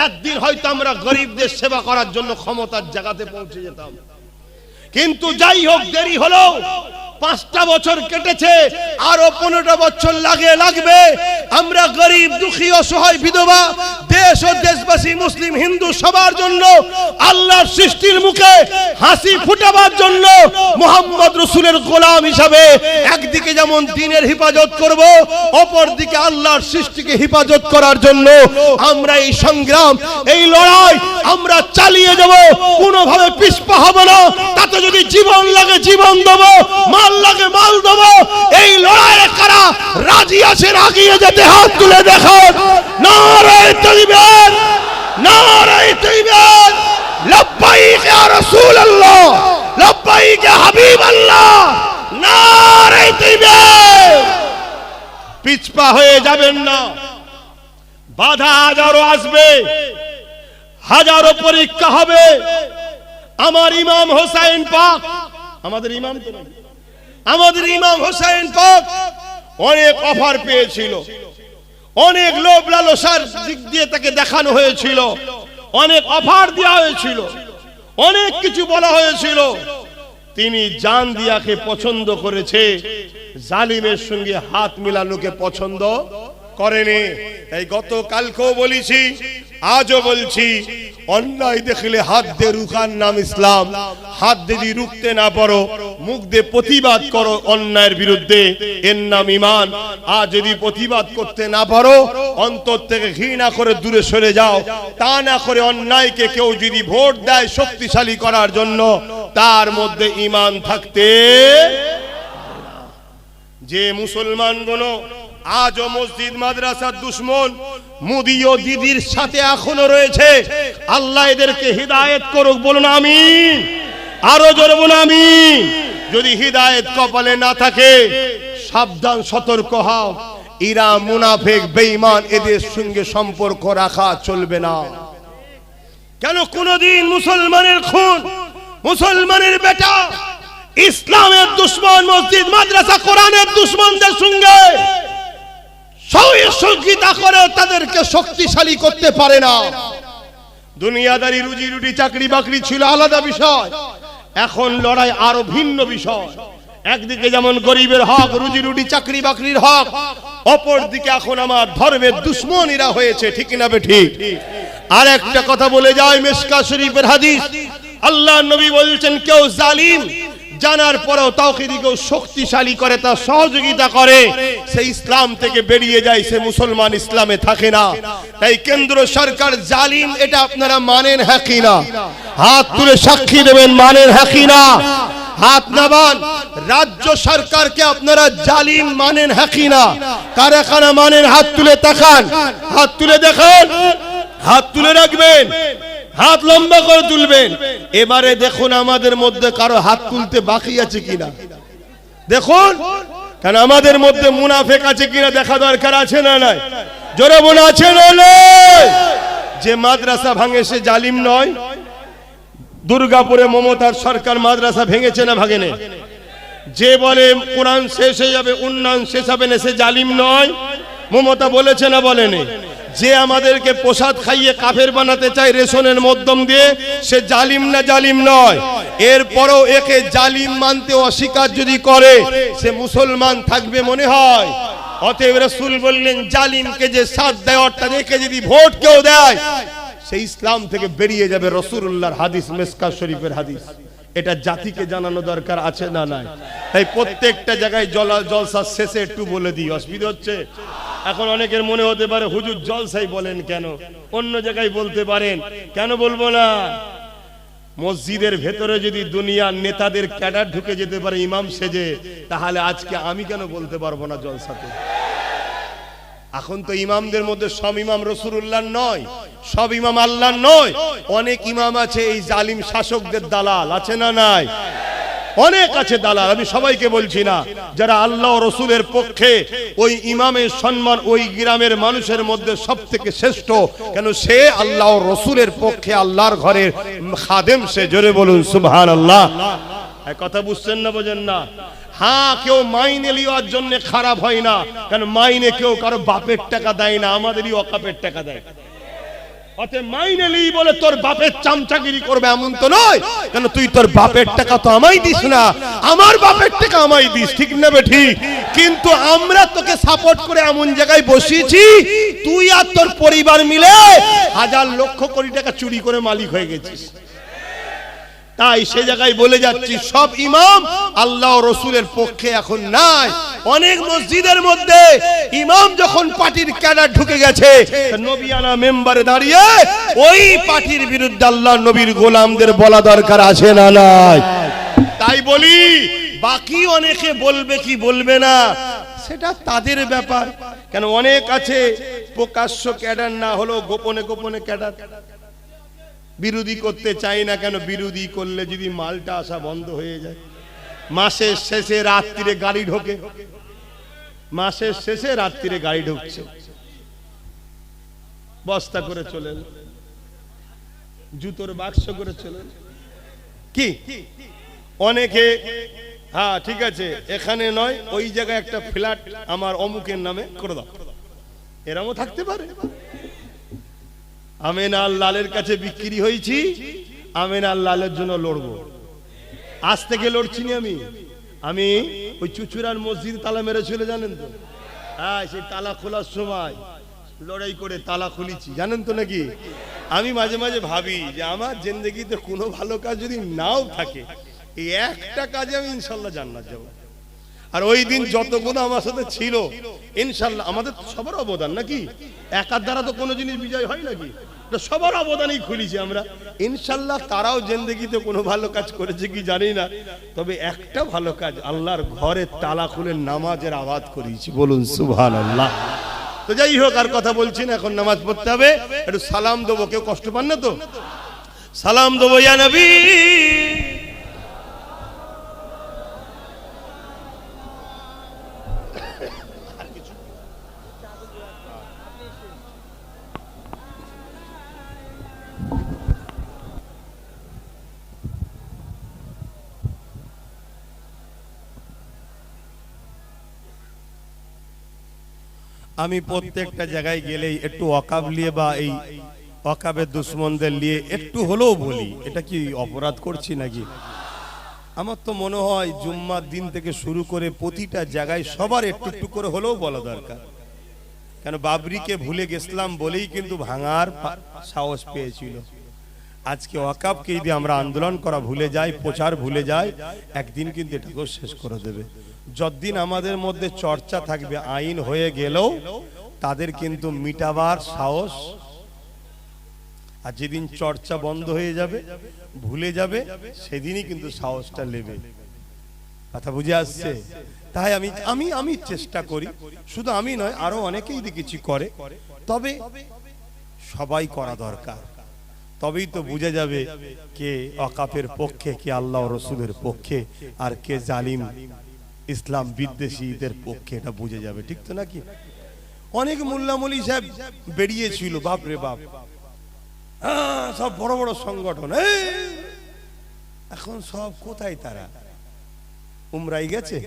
একদিন হয়তো আমরা গরিবদের সেবা করার জন্য ক্ষমতার জায়গাতে পৌঁছে যেতাম কিন্তু যাই হোক দেরি হলো 5টা বছর কেটেছে আরো 15টা বছর লাগবে আমরা গরিব দুঃখী অসহায় বিধবা দেশ ও দেশবাসী মুসলিম হিন্দু সবার জন্য আল্লাহর সৃষ্টির মুখে হাসি ফুটাবার জন্য মুহাম্মদ রাসূলের গোলাম হিসাবে একদিকে যেমন দ্বীনের হেফাজত করব অপর দিকে আল্লাহর সৃষ্টিকে হেফাজত করার জন্য আমরা এই সংগ্রাম এই লড়াই আমরা চালিয়ে যাব কোনোভাবে পিছপা হব না তাতে যদি জীবন লাগে জীবন দেব মাল লাগে মাল দেব এই লড়াইয়ে কারা রাজি আছেন এগিয়ে যেতে হাত তুলে দেখান নারায়ে তাকবীর নারায়ে তাকবীর লব্বাইক ইয়া রাসূলুল্লাহ লব্বাইক ইয়া হাবিবাল্লাহ নারায়ে তাকবীর পিছপা হয়ে যাবেন না বাধা হাজারো আসবে হাজারো পরীক্ষা হবে আমার ইমাম হোসেন পাক আমাদের ইমাম তো না আমাদের ইমাম হোসেন পাক অনেক অফার পেয়েছিল অনেক লোভ লালসার দিক দিয়ে তাকে দেখানো হয়েছিল অনেক অফার দেওয়া হয়েছিল অনেক কিছু বলা হয়েছিল তিনি জান দিয়াকে পছন্দ করেছে জালিমের সঙ্গে হাত মিলানোকে পছন্দ করেনি তাই গতকালকেও বলেছি আজও বলছি অন্যায় দেখলে হাত দিয়ে রুখার নাম ইসলাম হাত যদি রুখতে না পারো মুখ দিয়ে প্রতিবাদ করো অন্যায়ের বিরুদ্ধে এর নাম ঈমান আর যদি প্রতিবাদ করতে না পারো অন্তর থেকে ঘৃণা করে দূরে সরে যাও তা না করে অন্যায়কে কেউ যদি ভোট দেয় শক্তিশালী করার জন্য তার মধ্যে ঈমান থাকতে যে মুসলমানগুলো আজও মসজিদ মাদ্রাসার দুশমন মুদি ও দিদির সাথে এখনো রয়েছে আল্লাহ এদেরকে হিদায়াত করুক বলুন আমিন আরো জোরে বলুন আমিন যদি হিদায়াত কপালে না থাকে সাবধান সতর্ক হও এরা মুনাফিক বেঈমান এদের সঙ্গে সম্পর্ক রাখা চলবে না কেন কোনদিন মুসলমানের খুন মুসলমানের বেটা ইসলামের দুশমন মসজিদ মাদ্রাসা কোরআনের দুশমনদের সঙ্গে সহযোগিতা করে তাদেরকে শক্তিশালী করতে পারে না দুনিয়াদারি রুজি রুটি চাকরি বাকরি ছিল আলাদা বিষয় এখন লড়াই আরো ভিন্ন বিষয় একদিকে যেমন গরিবের হক রুজি রুটি চাকরি বাকরির হক অপর দিকে এখন আমার ধর্মের দুশমনীরা হয়েছে ঠিক না বেঠিক আর একটা কথা বলে যায় মিশকাত শরীফের হাদিস আল্লাহর নবী বলেছেন কেউ জালিম জানার পরেও তাওহীদকে শক্তিশালী করে তা সহযোগিতা করে সে ইসলাম থেকে বেরিয়ে যায় সে মুসলমান ইসলামে থাকে না তাই কেন্দ্র সরকার জালিম এটা আপনারা মানেন হ্যাঁ কি না হাত তুলে সাক্ষী দেবেন মানেন হ্যাঁ কি না হাত নামান। রাজ্য সরকারকে আপনারা জালিম মানেন হ্যাঁ কি না? কারখানা মানেন? হাত তুলে তাকান, হাত তুলে দেখান, হাত তুলে রাখবেন, হাত লম্বা করে তুলবেন। এবারে দেখুন আমাদের মধ্যে কারো হাত তুলতে বাকি আছে কিনা দেখুন, কারণ আমাদের মধ্যে মুনাফেক আছে কিনা দেখা দরকার আছে না নাই? জোরে বলে আছে না নাই? যে মাদ্রাসা ভাঙে সে জালিম নয়? দুর্গাপুরে মমতার সরকার মাদ্রাসা ভেঙেছে না ভাঙেনি? যে বলে কোরআন শেষ হয়ে যাবে, উন্নয়ন শেষ হবে না, সে জালিম নয়? মমতা বলেছে না বলেনি? যে আমাদেরকে প্রসাদ খাইয়ে কাফের বানাতে চায় রেশনের মাধ্যম দিয়ে, সে জালিম না জালিম নয়? এরপরও একে জালিম মানতে অস্বীকার যদি করে, সে মুসলমান থাকবে মনে হয়? অতএব রাসূল বললেন জালিমকে যে সাথ দেয় অর্থাৎ একে যদি ভোট কেউ দেয়, সে ইসলাম থেকে বেরিয়ে যাবে। রাসূলুল্লাহর হাদিস, মিশকাত শরীফের হাদিস। এটা জাতিকে জানানো দরকার আছে না নাই? তাই প্রত্যেকটা জায়গায় জলসা শেষে একটু বলে দিই, অসুবিধা হচ্ছে? এখন অনেকের মনে হতে পারে হুজুর জলসাই বলেন কেন, অন্য জায়গায় বলতে পারেন, কেন বলবো না? মসজিদের ভেতরে যদি দুনিয়ার নেতাদের ক্যাডার ঢুকে যেতে পারে ইমাম সেজে, তাহলে আজকে আমি কেন বলতে পারবো না জলসাতে? এখন তো ইমামদের মধ্যে সব ইমাম রাসূলুল্লাহ নয়, সব ইমাম আল্লাহ নয়। অনেক ইমাম আছে এই জালিম শাসকদের দালাল, আছে না নাই? অনেক আছে দালাল। আমি সবাইকে বলছি না, যারা আল্লাহ ও রাসূলের পক্ষে, ওই ইমামের সম্মান ওই গ্রামের মানুষের মধ্যে সবথেকে শ্রেষ্ঠ, কেন সে আল্লাহ ও রাসূলের পক্ষে আল্লাহর ঘরের খাদেম। সে জোরে বলুন সুবহানাল্লাহ। এই কথা বুঝছেন না বোঝেন না? হ্যাঁ, কেউ মাইনে লিওয়ার জন্য খারাপ হয় না, কারণ মাইনে কেউ কারো বাপের টাকা দেয় না, আমাদেরই ওয়াকাফের টাকা দেয়। অতএব মাইনে লি বলে তোর বাপের চামচাগিরি করবে এমন তো নয়, কেন তুই তোর বাপের টাকা তো আমায় দিস না, আমার বাপের টাকা আমায় দিস, ঠিক না ঠিক? কিন্তু আমরা তোকে সাপোর্ট করে এমন জায়গায় বসিয়েছি, তুই আর তোর পরিবার মিলে হাজার লক্ষ কোটি টাকা চুরি করে মালিক হয়ে গেছিস। তাই সে জায়গায় বলে যাচ্ছি, সব ইমাম আল্লাহ ও রাসূলের পক্ষে এখন নাই। অনেক মসজিদের মধ্যে ইমাম যখন পার্টির ক্যাডার ঢুকে গেছে, নবিয়ানা মেম্বারে দাঁড়িয়ে ওই পার্টির বিরুদ্ধে আল্লাহ নবীর গোলামদের বলা দরকার আছে না নাই? তাই বলি, বাকি অনেকে বলবে কি বলবে না সেটা তাদের ব্যাপার। কেন অনেক আছে প্রকাশ্য ক্যাডার না হলেও গোপনে গোপনে ক্যাডার, বিরোধী করতে চাই না। কেন বিরোধী করলে যদি মালটা আসা বন্ধ হয়ে যায়, মাসের শেষে রাত্রিরে গাড়ি ঢোকে, মাসের শেষে রাত্রিরে গাড়ি ঢুকছে, বস্তা করে চলেন, জুতোর বাক্স করে চলেন। কি অনেকে হ্যাঁ ঠিক আছে এখানে নয় ওই জায়গায় একটা ফ্ল্যাট আমার অমুকের নামে করে দাও, এরমও থাকতে পারে। আমিনাল লালের কাছে বিক্রি হয়েছি, আমিনাল লালের জন্য লড়বো। আজ থেকে লড়ছি না আমি ওই চুচুড়ার মসজিদ তালা মেরেছিল জানেন তো? হ্যাঁ, সেই তালা খোলার সময় লড়াই করে তালা খুলেছি জানেন তো নাকি? আমি মাঝে মাঝে ভাবি যে আমার জিন্দেগিতে কোনো ভালো কাজ যদি নাও থাকে, এই একটা কাজে আমি ইনশাল্লাহ জান্নাত যাব। আর ওই দিন যতগুলো আমার সাথে ছিল ইনশাল্লাহ, আমাদের সবার অবদান নাকি, একার দ্বারা তো কোনো জিনিস বিজয় হয় নাকি, সবার অবদানই খুলেছি আমরা ইনশাল্লাহ। তারাও জিন্দেগিতে কোনো ভালো কাজ করেছে কি জানি না, তবে একটা ভালো কাজ, আল্লাহর ঘরে তালা খুলে নামাজের আবাদ করেছি, বলুন সুবহানাল্লাহ। তো যাই হোক, আর কথা বলছি না, এখন নামাজ পড়তে হবে। একটু সালাম দেবো, কেউ কষ্ট পান না তো? সালাম দেবো ইয়া নবী। আমি প্রত্যেকটা জায়গায় গেলেই একটু ওয়াকাব নিয়ে বা এই ওয়াকাবের দুশ্মনদের নিয়ে একটু হলেও বলি, এটা কি অপরাধ করছি নাকি? আমার তো মনে হয় জুম্মার দিন থেকে শুরু করে প্রতিটা জায়গায় সবার একটু একটু করে হলেও বলা দরকার। কেন বাবরিকে ভুলে গেছিলাম বলেই কিন্তু ভাঙার সাহস পেয়েছিল। আজকে ওয়াকাবকে যদি আমরা আন্দোলন করা ভুলে যাই, প্রচার ভুলে যাই, একদিন কিন্তু এটাকেও শেষ করে দেবে। যতদিন আমাদের মধ্যে চর্চা থাকবে, আইন হয়ে গেলেও তাদের কিন্তু মিটাবার সাহস, আর যেদিন চর্চা বন্ধ হয়ে যাবে, ভুলে যাবে, সেদিনই কিন্তু সাহসটা নেবে। কথা বুঝে আসছে? তাই আমি চেষ্টা করি, শুধু আমি নয় আরো অনেকেই দেখেছি করে, তবে সবাই করা দরকার। তবেই তো বুঝে যাবে কে ওয়াকাফের পক্ষে, কে আল্লাহ রসুলের পক্ষে, আর কে জালিম ইসলাম বিদ্বেষীদের পক্ষে, এটা বুঝে যাবে। ঠিক তো নাকি? অনেক মোল্লা মৌলী সাহেব বেরিয়েছিল, বাপ রে বাপ, সব বড় বড় সংগঠন, এখন সব কোথায়? তারা উমরাই গেছে,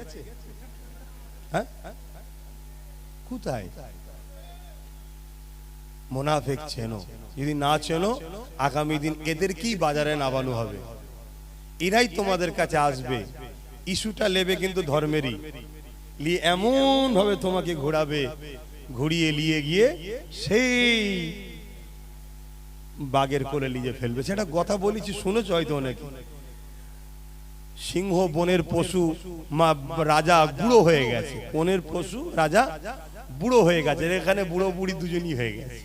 হ্যাঁ কোথায়? মুনাফিক চেনো, যদি না চেনো আগামী দিন এদেরকেই বাজারে নামানো হবে, এরাই তোমাদের কাছে আসবে, ইস্যুটা নেবে কিন্তু ধর্মেরই, নিয়ে এমন ভাবে তোমাকে ঘোরাবে, ঘুরিয়ে নিয়ে গিয়ে সেই বাঘের কোলে নিয়ে ফেলবে। সেটা কথা বলেছি, শুনেছ হয়তো অনেকে। সিংহ বনের পশু, রাজা বুড়ো হয়ে গেছে, বনের পশু রাজা বুড়ো হয়ে গেছে, এখানে বুড়ো বুড়ি দুজনই হয়ে গেছে।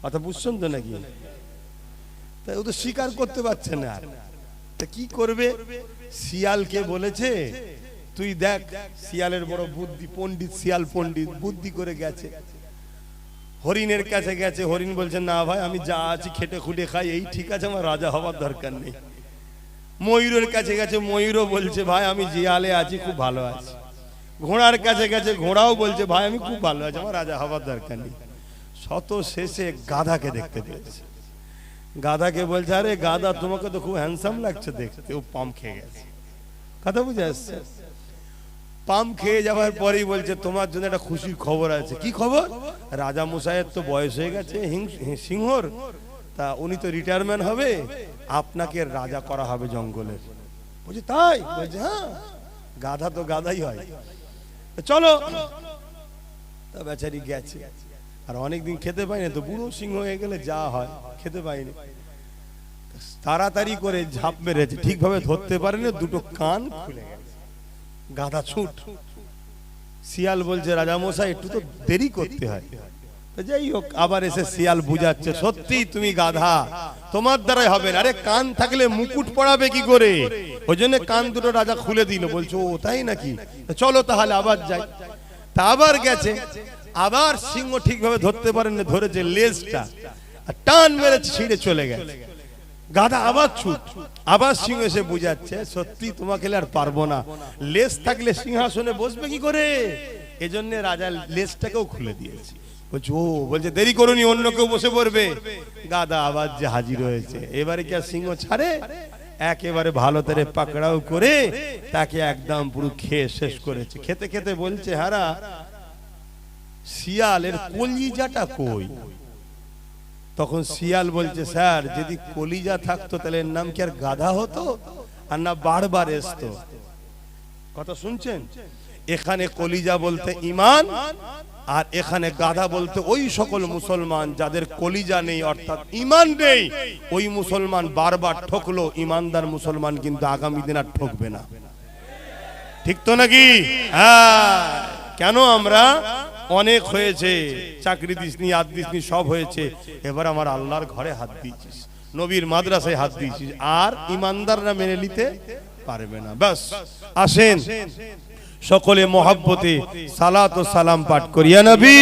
কথা বুঝছেন তো নাকি? তাই ও তো স্বীকার করতে পারছে না, তা কি করবে? শিয়ালকে বলেছে তুই দেখ, শিয়ালের বড় বুদ্ধি, পণ্ডিত শিয়াল পণ্ডিত, বুদ্ধি করে গেছে, হরিণের কাছে গেছে, হরিণ বলছে না ভাই আমি যা আছি খেটে খুটে খাই, এই ঠিক আছে, আমার রাজা হবার দরকার নেই। ময়ূরের কাছে গেছে, ময়ূরও বলছে ভাই আমি জিয়ালে আছি, খুব ভালো আছি। ঘোড়ার কাছে গেছে, ঘোড়াও বলছে ভাই আমি খুব ভালো আছি, আমার রাজা হবার দরকার নেই। শত শেষে গাধাকে দেখতে পেয়েছে, গাধাকে বলছে আরে গাধা তোমাকে তো খুব হ্যান্ডসাম লাগছে দেখতে। ও পাম খেয়ে গেছে। কথা বুঝে আসছে? পাম খেয়ে যাওয়ার পরেই বলছে তোমার জন্য একটা খুশির খবর আছে। কি খবর? রাজা মশাইয়ের তো বয়স হয়ে গেছে সিংহর, তা উনি তো রিটায়ারমেন্ট হবে, আপনাকে রাজা করা হবে জঙ্গলের। বলছে তাই? বলছে হ্যাঁ, গাধা তো গাধাই হয়, চলো। তা বেচারি গেছে, আর অনেকদিন খেতে পাইনি, তো বুড়ো সিংহ হয়ে গেলে যা হয়, খেতে পাইনি, তাড়াতাড়ি করে ঝাঁপ মেরেছে, ঠিকভাবে ধরতে পারেনি, দুটো কান খুলে গেছে, গাধা ছুট। শিয়াল বলছে রাজা মশাই একটু তো দেরি করতে হয়। যাই হোক, আবার এসে শিয়াল বুঝাচ্ছে সত্যি তুমি গাধা, তোমার দ্বারাই হবে না। আরে কান থাকলে মুকুট পড়াবে কি করে? ওই জন্য কান দুটো রাজা খুলে দিল। বলছো ও তাই নাকি, চলো তাহলে আবার যাই। তা আবার গেছে, আবার সিংহ ঠিকভাবে ধরতে পারেনি, ধরেছে লেজটা, টান মেরেছে, ছিঁড়ে চলে গেছে। গাধা আবার ছুট, আবার সিংহ এসে বুঝাচ্ছে সত্যি তোমাকে আর পারবো না, লেজ থাকলে সিংহাসনে বসবে কি করে? এজন্য রাজা লেজটাকেও খুলে দিয়েছে। বলছে ও, বলছে দেরি করুনি, অন্য কেউ বসে পড়বে। গাধা আবার যে হাজির হয়েছে, এবারে কি আর সিংহ ছাড়ে? একেবারে ভালো করে পাকড়াও করে তাকে একদম পুরো খেয়ে শেষ করেছে। খেতে খেতে বলছে হারা, শিয়ালের কলিজাটা কই? তখন শিয়াল বলছে স্যার যদি কলিজা থাকতো তাহলে এর নাম কি আর গাধা হতো, আর না বারবার আসতো? কথা শুনছেন? এখানে কলিজা বলতে ঈমান, আর এখানে গাধা বলতে ওই সকল মুসলমান যাদের কলিজা নেই, অর্থাৎ ঈমান নেই। ওই মুসলমান বারবার ঠকলো, ঈমানদার মুসলমান কিন্তু আগামী দিন আর ঠকবে না। ঠিক তো নাকি? হ্যাঁ। কেন আমরা অনেক হয়েছে, চাকরি দিসনি, হাত দিসনি, সব হয়েছে, এবার আমার আল্লাহর ঘরে হাত দিয়েছিস, নবীর মাদ্রাসায় হাত দিয়েছিস, আর ঈমানদাররা মেনে নিতে পারবে না। বাস আসেন সকলে মহব্বতে সালাত ও সালাম পাঠ করিয়া নবী।